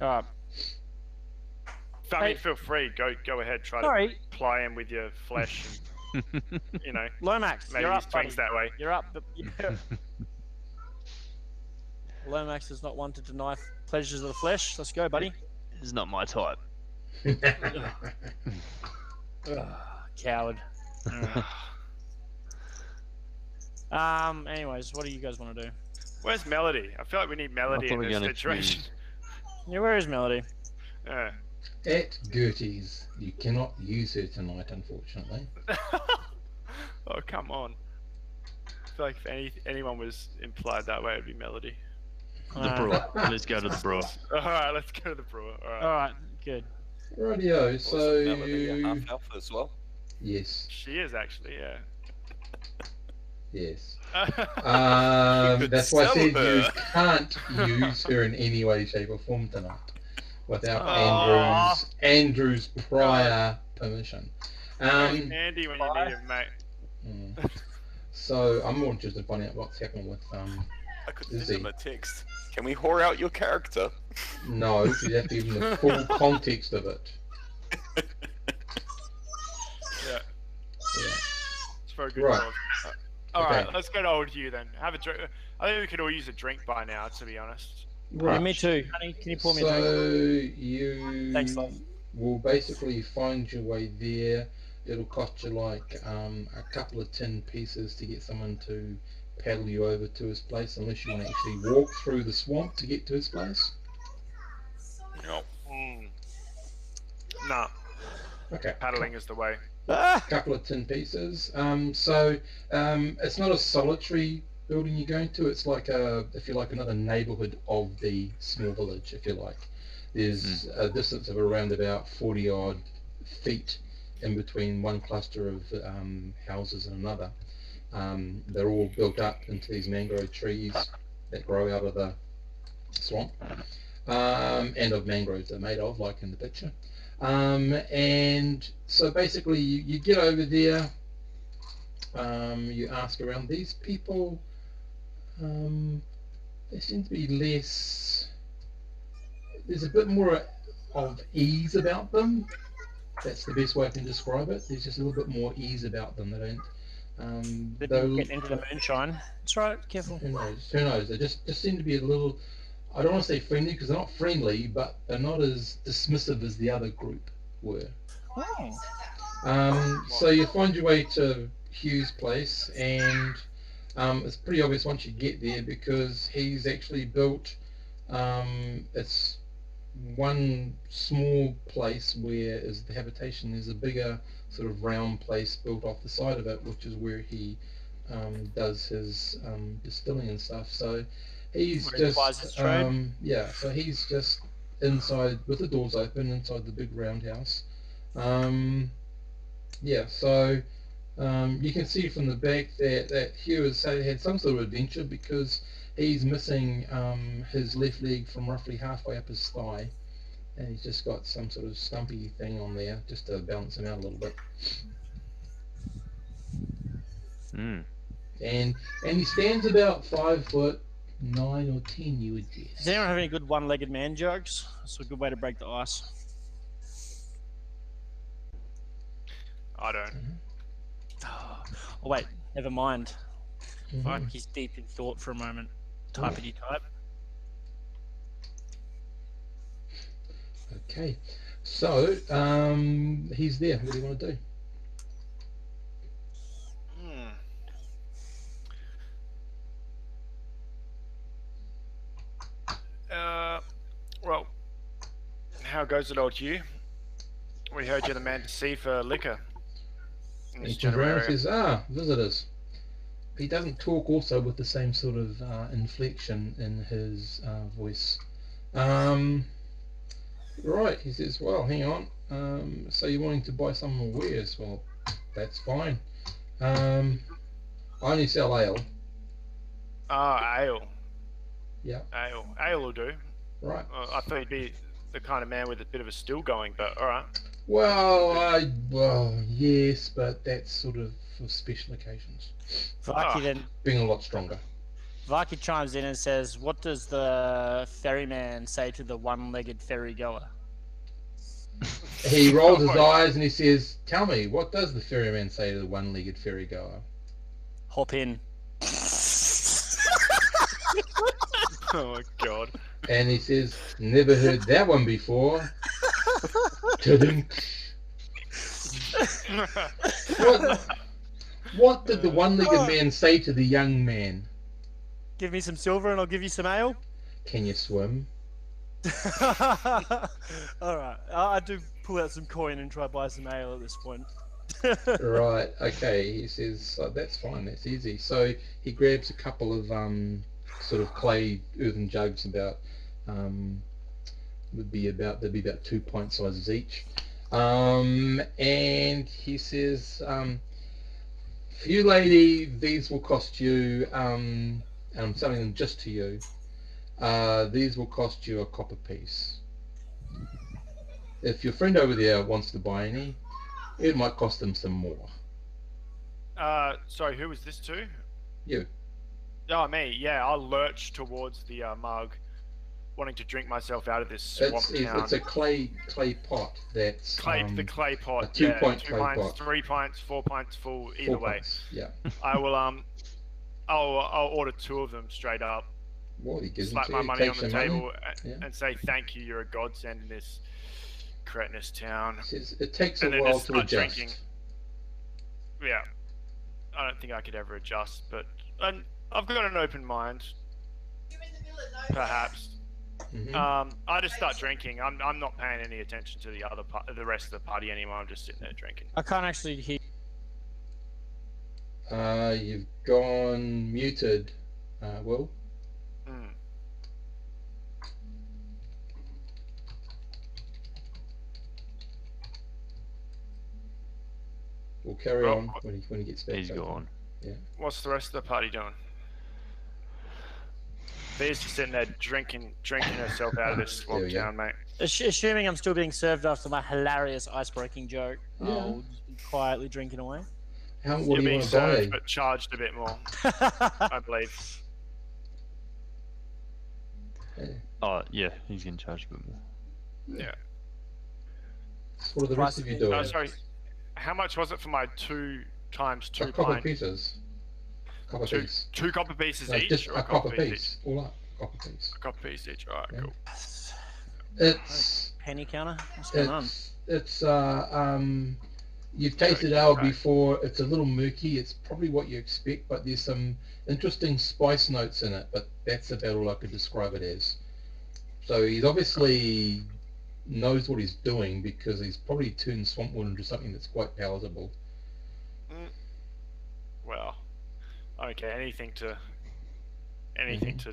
All right. I mean, feel free. Go ahead. Try to ply him with your flesh. And, you know, Lomax, maybe you're he up, swings buddy. that way. You're up. Lomax is not one to deny pleasures of the flesh. Let's go, buddy. It's not my type. Coward. Anyways, what do you guys want to do? Where's Melody? I feel like we need Melody in this situation. Yeah, where is Melody? At Gertie's. You cannot use her tonight, unfortunately. Oh, come on. I feel like if anyone was implied that way, it'd be Melody. The brewer. Let's go to the brewer. Alright, let's go to the brewer. Alright, good. Rightio, so Melody a half elf as well? Yes. She is actually, yeah. Yes. could That's why I sell said her. you can't use her in any way, shape, or form tonight without Andrew's prior permission. Andy when you need him, mate. So I'm more interested in finding out what's happening with I could Izzy. send him a text. Can we whore out your character? No, you have to give them the full context of it. Yeah. Yeah. It's very good. Right. Alright, Okay. let's go to old Hugh then. Have a drink. I think we could all use a drink by now, to be honest. Right. Yeah, me too. Honey, can you pour me a drink? So you Thanks, love. will basically find your way there. It'll cost you like a couple of tin pieces to get someone to paddle you over to his place, unless you want to actually walk through the swamp to get to his place. No. Nah, Okay. paddling is the way. Couple of tin pieces. It's not a solitary building you're going to. It's like if you like, another neighbourhood of the small village, if you like. There's a distance of around about 40 odd feet in between one cluster of houses and another. They're all built up into these mangrove trees that grow out of the swamp, and of mangroves they're made of, like in the picture. And so basically you get over there, you ask around. These people, they seem to be less, there's a bit more of ease about them. That's the best way I can describe it. There's just a little bit more ease about them. They don't They didn't get into the moonshine. That's right, careful. who knows, they just seem to be a little, I don't want to say friendly, because they're not friendly, but they're not as dismissive as the other group were. So you find your way to Hugh's place, and it's pretty obvious once you get there, because he's actually built, it's one small place where is the habitation. There's a bigger sort of round place built off the side of it, which is where he does his distilling and stuff. So he's Where he plies his trade. so he's just inside with the doors open inside the big roundhouse. So you can see from the back that Hugh has had some sort of adventure, because he's missing his left leg from roughly halfway up his thigh, and he's just got some sort of stumpy thing on there just to balance him out a little bit. And he stands about 5'9" or 10, you would guess. Does anyone have any good one-legged man jokes? That's a good way to break the ice. I don't. Oh wait, never mind. Fuck, he's deep in thought for a moment. Typity type. Okay, so he's there. What do you want to do? Well, how goes it, old you? We heard you're the man to see for liquor in this He turns general around and area. says, visitors. He doesn't talk also with the same sort of inflection in his voice. Right, he says, well, hang on. So you're wanting to buy some more wares? Well, that's fine. I only sell ale. Ah, ale. Yeah. Ale. Ale will do. Right. I thought you'd be the kind of man with a bit of a still going, but alright. Well, yes, but that's sort of for special occasions. Vaki Being a lot stronger. Vaki chimes in and says, "What does the ferryman say to the one-legged ferry goer?" He rolls his eyes and he says, tell me, what does the ferryman say to the one-legged ferry goer? Hop in. Oh my god. And he says, never heard that one before. Ta-dunk. What did the one-legged man say to the young man? Give me some silver and I'll give you some ale. Can you swim? Alright, I do pull out some coin and try to buy some ale at this point. Right, okay, he says, that's fine, that's easy. So he grabs a couple of sort of clay earthen jugs they'd be about 2 pint sizes each. And he says, for you lady, these will cost you, and I'm selling them just to you, these will cost you a copper piece. If your friend over there wants to buy any, it might cost them some more. Sorry, who was this to? You. Oh, me. Yeah, I'll lurch towards the mug, wanting to drink myself out of this swamp town. It's a clay pot that's the clay pot. a 2 pint clay pints, pot. 3 pints, 4 pints full. Either 4 way, pints, yeah. I will I'll order 2 of them straight up. Well, he gives Slap them my to you, money on takes the your money. table Yeah. and say thank you. You're a godsend in this cretinous town. He says, it takes And a then while just to start adjust. drinking. Yeah, I don't think I could ever adjust, but I've got an open mind. Perhaps. Mm-hmm. I just start drinking. I'm not paying any attention to the rest of the party anymore. I'm just sitting there drinking. I can't actually hear. You've gone muted, Will. Mm. We'll carry Well, on when he gets back. He's gone. Yeah. What's the rest of the party doing? There's just sitting there drinking herself out of this There swamp we go. town, mate. Assuming I'm still being served after my hilarious ice-breaking joke, Yeah. I'll quietly drinking away. What You're do you being want to buy? served, but charged a bit more, I believe. Oh, yeah, he's getting charged a bit more. Yeah. What are the rest of you doing? Sorry. How much was it for my 2 times 2 A copper pint? pieces. Copper piece. 2 copper pieces No, each, just or a copper piece piece. All up. Copper piece. A copper piece each. Alright, Yeah. cool. It's Penny counter? What's going on? it's you've tasted ale before. It's a little murky. It's probably what you expect, but there's some interesting spice notes in it. But that's about all I could describe it as. So he's obviously knows what he's doing because he's probably turned swampwood into something that's quite palatable. Well, okay, anything to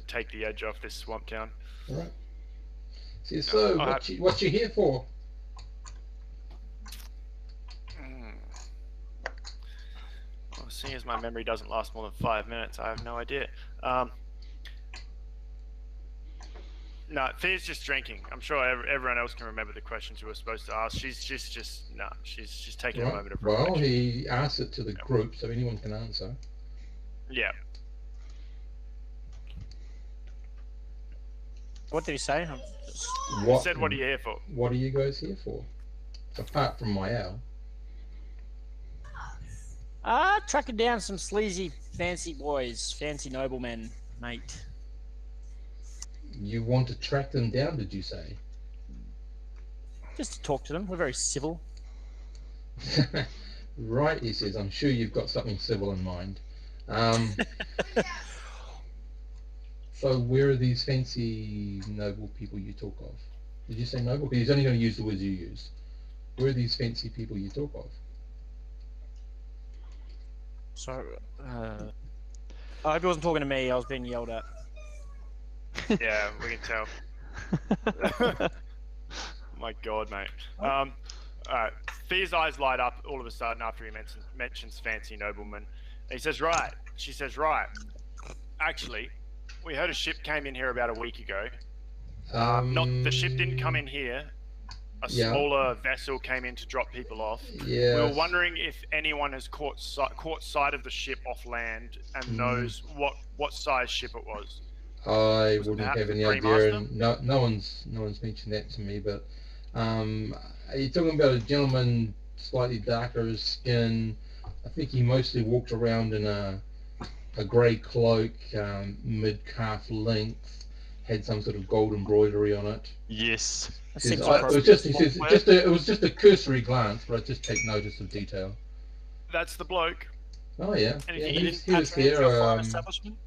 take the edge off this swamp town. All right. So what you here for? Well, seeing as my memory doesn't last more than 5 minutes, I have no idea. No, Thea's just drinking. I'm sure everyone else can remember the questions we were supposed to ask. She's just taking a moment of reflection. Well, he asked it to the group, so anyone can answer. Yeah. What did he say? He said, "What are you here for?" What are you guys here for? Apart from my ale. Tracking down some sleazy, fancy boys, fancy noblemen, mate. You want to track them down, did you say? Just to talk to them. We're very civil. Right, he says. I'm sure you've got something civil in mind. So where are these fancy noble people you talk of? Did you say noble? Because he's only going to use the words you use. Where are these fancy people you talk of? So, I hope he wasn't talking to me. I was being yelled at. Yeah, we can tell. My God, mate. Alright. Fear's eyes light up all of a sudden after he mentions fancy nobleman. And he says, right. She says, right. Actually, we heard a ship came in here about a week ago. Not the ship didn't come in here. A smaller vessel came in to drop people off. Yeah. We were wondering if anyone has caught sight of the ship off land and knows what size ship it was. I Was it wouldn't perhaps have the any Three idea, Master? and no one's mentioned that to me. But are you talking about a gentleman slightly darker skin? I think he mostly walked around in a grey cloak, mid-calf length, had some sort of gold embroidery on it. Yes. That Says, seems it was appropriate. it was just a cursory glance, but I just take notice of detail. That's the bloke. Oh yeah, Anything yeah, you he didn't was patronage here. your fine establishment?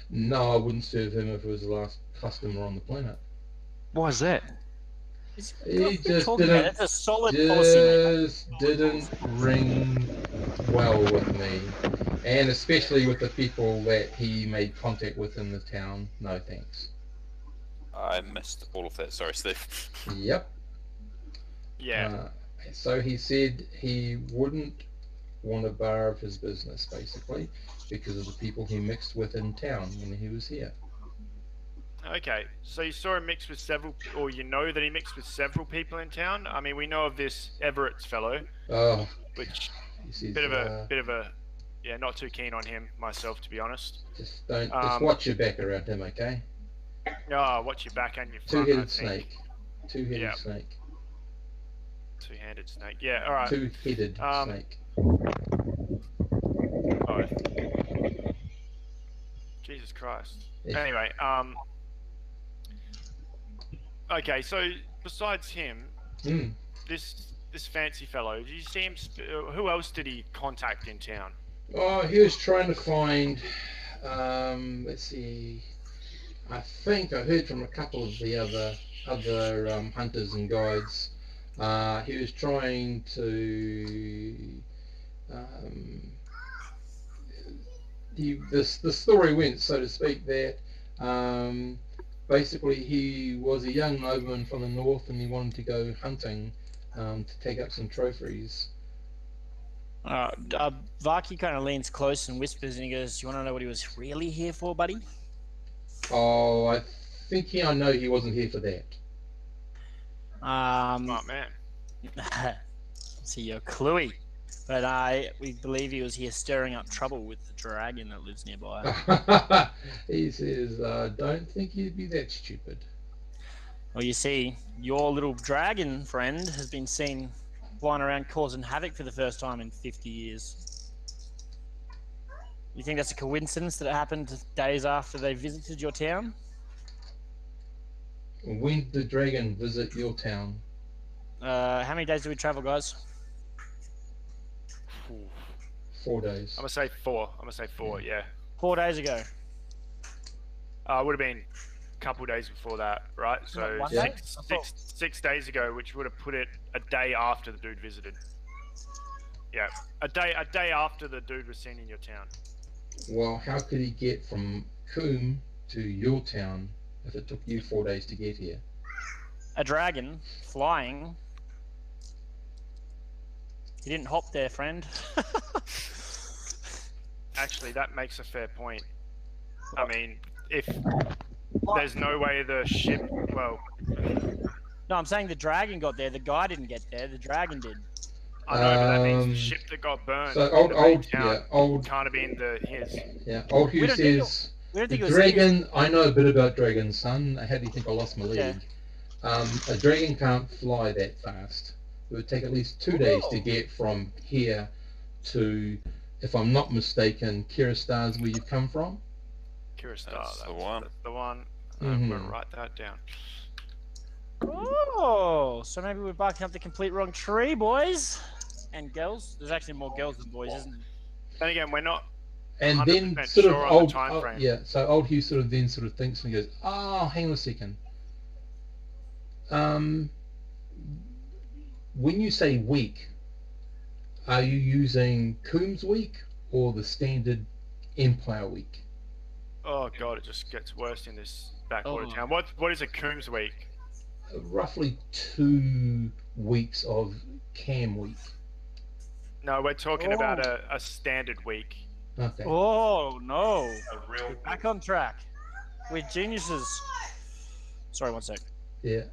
No, I wouldn't serve him if it was the last customer on the planet. Why is that? He just Talking about it. didn't, It's a solid policy, mate. just didn't ring well with me, and especially with the people that he made contact with in the town. No thanks. I missed all of that. Sorry, Steve. Yep. Yeah. So he said he wouldn't want a bar of his business, basically, because of the people he mixed with in town when he was here. Okay, so you saw him mix with several, or you know that he mixed with several people in town. I mean, we know of this Everett's fellow, Oh, which he says, bit of a, yeah, not too keen on him myself, to be honest. just watch your back around him, okay? Oh, watch your back and your front. Two-headed snake. Two-headed Yeah. snake. Two-handed snake. Yeah. All right. Two-headed snake. Oh. Jesus Christ. Yeah. Anyway, okay, so besides him, this fancy fellow, did you see him? Who else did he contact in town? Oh, he was trying to find. Let's see. I think I heard from a couple of the other hunters and guides. He was trying to. The story went, so to speak, that basically he was a young nobleman from the north and he wanted to go hunting to take up some trophies. Vaki kind of leans close and whispers and he goes, "You want to know what he was really here for, buddy?" Oh, I think I know he wasn't here for that. Smart man. See, you're cluey. But we believe he was here stirring up trouble with the dragon that lives nearby. He says, don't think you'd be that stupid. Well, you see, your little dragon friend has been seen flying around causing havoc for the first time in 50 years. You think that's a coincidence that it happened days after they visited your town? When did the dragon visit your town? How many days did we travel, guys? 4 days. I'm gonna say 4. Yeah. 4 days ago. It would have been a couple days before that, right? So One day? I thought- 6 days ago, which would have put it a day after the dude visited. Yeah, a day after the dude was seen in your town. Well, how could he get from Coombe to your town if it took you 4 days to get here? A dragon flying. He didn't hop there, friend. Actually, that makes a fair point. I mean, if there's no way the ship, well, No, I'm saying the dragon got there. The guy didn't get there. The dragon did. I know, but that means the ship that got burned So in the main town can't have been his. Old Hugh We don't think says, We don't the think it was dragon, I know a bit about dragons, son. How do you think I lost my leg? Yeah. A dragon can't fly that fast. It would take at least 2 days to get from here to, if I'm not mistaken, Kiristar's where you've come from. Kiristar, That's the one. That's the one. Mhm. I'm gonna write that down. Oh, so maybe we're barking up the complete wrong tree, boys and girls. There's actually more girls than boys, isn't there? Then again, we're not And then 100% sort of sure on old, the time frame. yeah. So old Hugh sort of then sort of thinks and goes, "Oh, hang on a second. Um, when you say week, are you using Coombs week or the standard Empire week?" Oh god, it just gets worse in this backwater Oh. town. What is a Coombs week? Roughly 2 weeks of Cam week. No, we're talking about Oh. a standard week. Okay. Oh no! We're back on track. We're geniuses. Sorry, one sec. Yeah.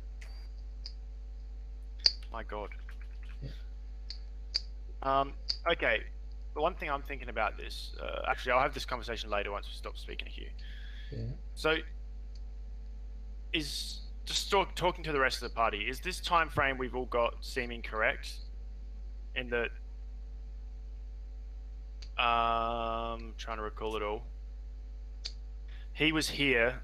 My god. Yeah. Okay. The one thing I'm thinking about this, actually, I'll have this conversation later once we stop speaking to Hugh. Yeah. So, is just talking to the rest of the party, is this time frame we've all got seeming correct? In that, trying to recall it all. He was here,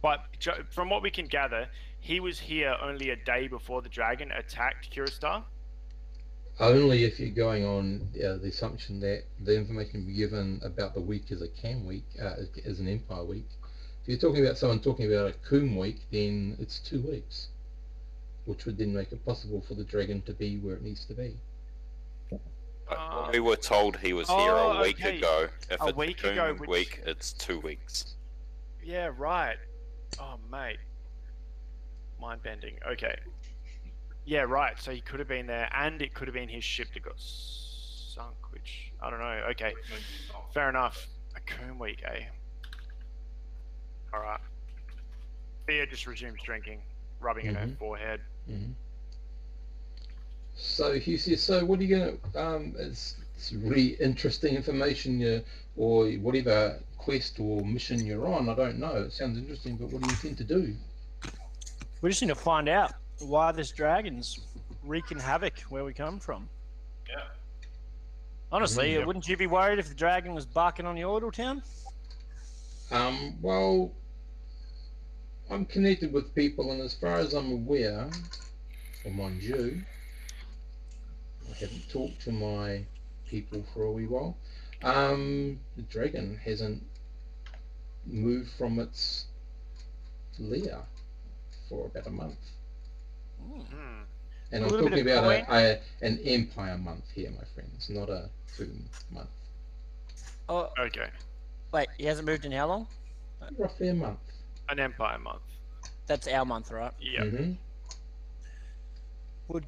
but from what we can gather, he was here only a day before the dragon attacked Kiristar. Only if you're going on the assumption that the information given about the week is a Cam week, is an Empire week. If you're talking about someone talking about a Coom week, then it's 2 weeks, which would then make it possible for the dragon to be where it needs to be. We were told he was here a week okay. ago. If A it's week Coom ago, which- week, it's 2 weeks. Yeah, right. Oh, mate. Mind bending. Okay. Yeah, right. So he could have been there, and it could have been his ship that got sunk, which I don't know. Okay, fair enough. A Coom week, eh? All right. Thea just resumes drinking, rubbing at her forehead. Mm-hmm. So Hugh says, "So what are you gonna? It's really interesting information, or whatever quest or mission you're on. I don't know. It sounds interesting, but what do you intend to do?" We just need to find out why this dragon's wreaking havoc where we come from. Yeah. Honestly, Yep. wouldn't you be worried if the dragon was barking on your little town? Well, I'm connected with people, and as far as I'm aware, or mind you, I haven't talked to my people for a wee while. The dragon hasn't moved from its lair for about a month. Hmm. And A I'm little bit talking of about an Empire month here, my friends, not a Coom month. Oh, Okay. wait, he hasn't moved in how long? Roughly a month. An Empire month. That's our month, right? Yeah. Mm-hmm. Would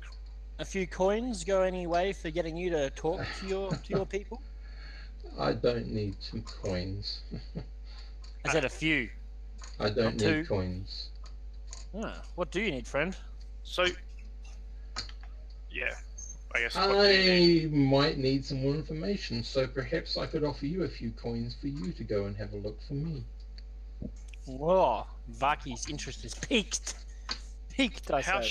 a few coins go any way for getting you to talk to your people? I don't need some coins. I said a few. I don't Not need two. coins. What do you need, friend? So. Yeah. I guess. What do you need? I might need some more information, so perhaps I could offer you a few coins for you to go and have a look for me. Whoa, Vaki's interest is peaked. Peaked, I How say.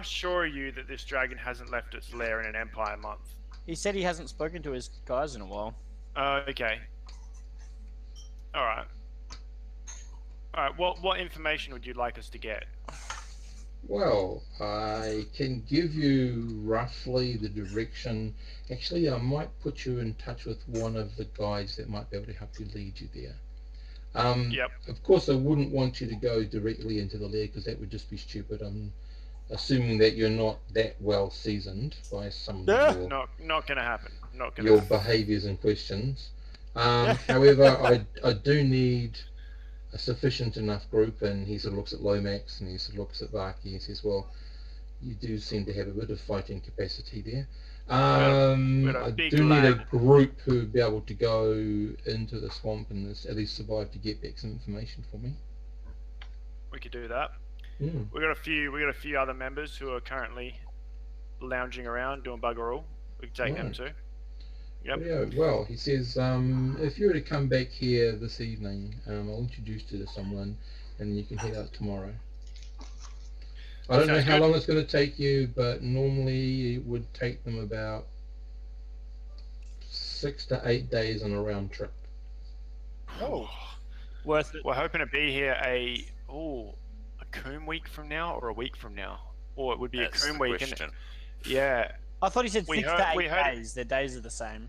sure are you that this dragon hasn't left its lair in an Empire month? He said he hasn't spoken to his guys in a while. Okay. All right. All right. What information would you like us to get? Well, I can give you roughly the direction. Actually, I might put you in touch with one of the guides that might be able to help you lead you there. Yep. Of course, I wouldn't want you to go directly into the lair because that would just be stupid. I'm assuming that you're not that well seasoned by some of your, Not gonna happen. Not gonna. your happen. behaviours and questions. However, I do need a sufficient enough group, and he sort of looks at Lomax and he sort of looks at Vaki and says, "Well, you do seem to have a bit of fighting capacity there. a I big do need a lad. group who would be able to go into the swamp and at least survive to get back some information for me." We could do that. Mm. We got a few other members who are currently lounging around doing bugger all. We can take them Right. too. Yep. Yeah, well, he says, if you were to come back here this evening, I'll introduce you to someone and you can head out tomorrow. I don't know Sounds how good. long it's going to take you, but normally it would take them about 6 to 8 days on a round trip. Oh, worth it. We're hoping to be here a Coom week from now or a week from now, or it would be That's a Coom the week. question. Yeah. I thought he said We 6 heard- to we 8 heard- days. Their days are the same.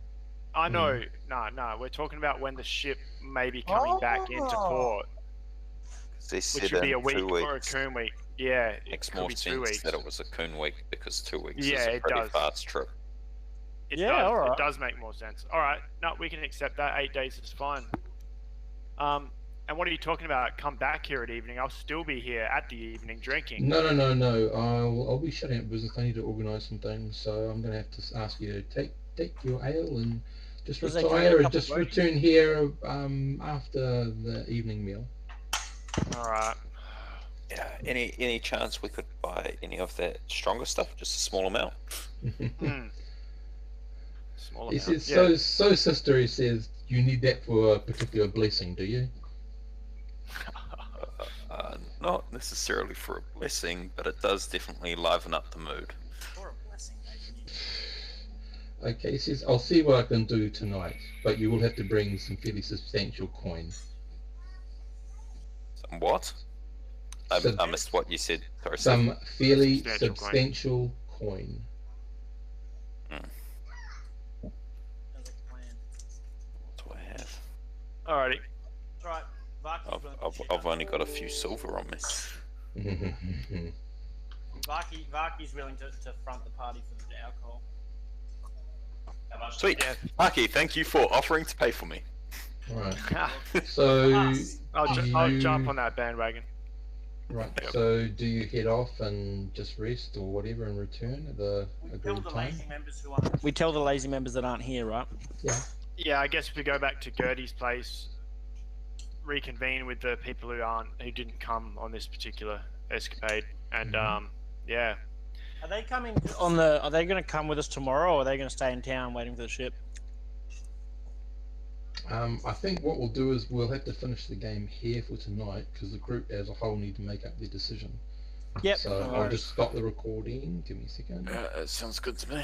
I know. No. We're talking about when the ship may be coming back into port, They said which would be in a week 2 or a weeks. coon week. Yeah, it Makes could more be 2 sense weeks. that it was a coon week because 2 weeks Yeah, is a it pretty does. fast trip. It Yeah, does. alright. It does make more sense. All right. No, we can accept that. 8 days is fine. And what are you talking about? Come back here at evening. I'll still be here at the evening drinking. No. I'll be shutting up business. I need to organise some things, so I'm going to have to ask you to take your ale and just Does they carry a retire and couple just of roadies? return here after the evening meal. All right. Yeah. Any chance we could buy any of that stronger stuff? Just a small amount. Small He amount. says, Yeah. so sister, he says, you need that for a particular blessing, do you? Not necessarily for a blessing, but it does definitely liven up the mood. For a blessing, maybe. Okay, he says, I'll see what I can do tonight, but you will have to bring some fairly substantial coin. Some what? I missed what you said. Sorry, Some fairly Substantial substantial coin. As a plan. What do I have? Alrighty. Right, I've only got a few silver on me. Varky's willing to front the party for the alcohol. Sweet. Yeah. Maki, thank you for offering to pay for me. Right. So I'll jump on that bandwagon. Right. Yep. So do you head off and just rest or whatever and return at the agreed time? We tell the lazy members that aren't here, right? Yeah. Yeah, I guess we go back to Gertie's place, reconvene with the people who didn't come on this particular escapade, and yeah. Are they coming on the? Are they going to come with us tomorrow, or are they going to stay in town waiting for the ship? I think what we'll do is we'll have to finish the game here for tonight because the group as a whole need to make up their decision. Yep. So I'll just stop the recording. Give me a second. It sounds good to me.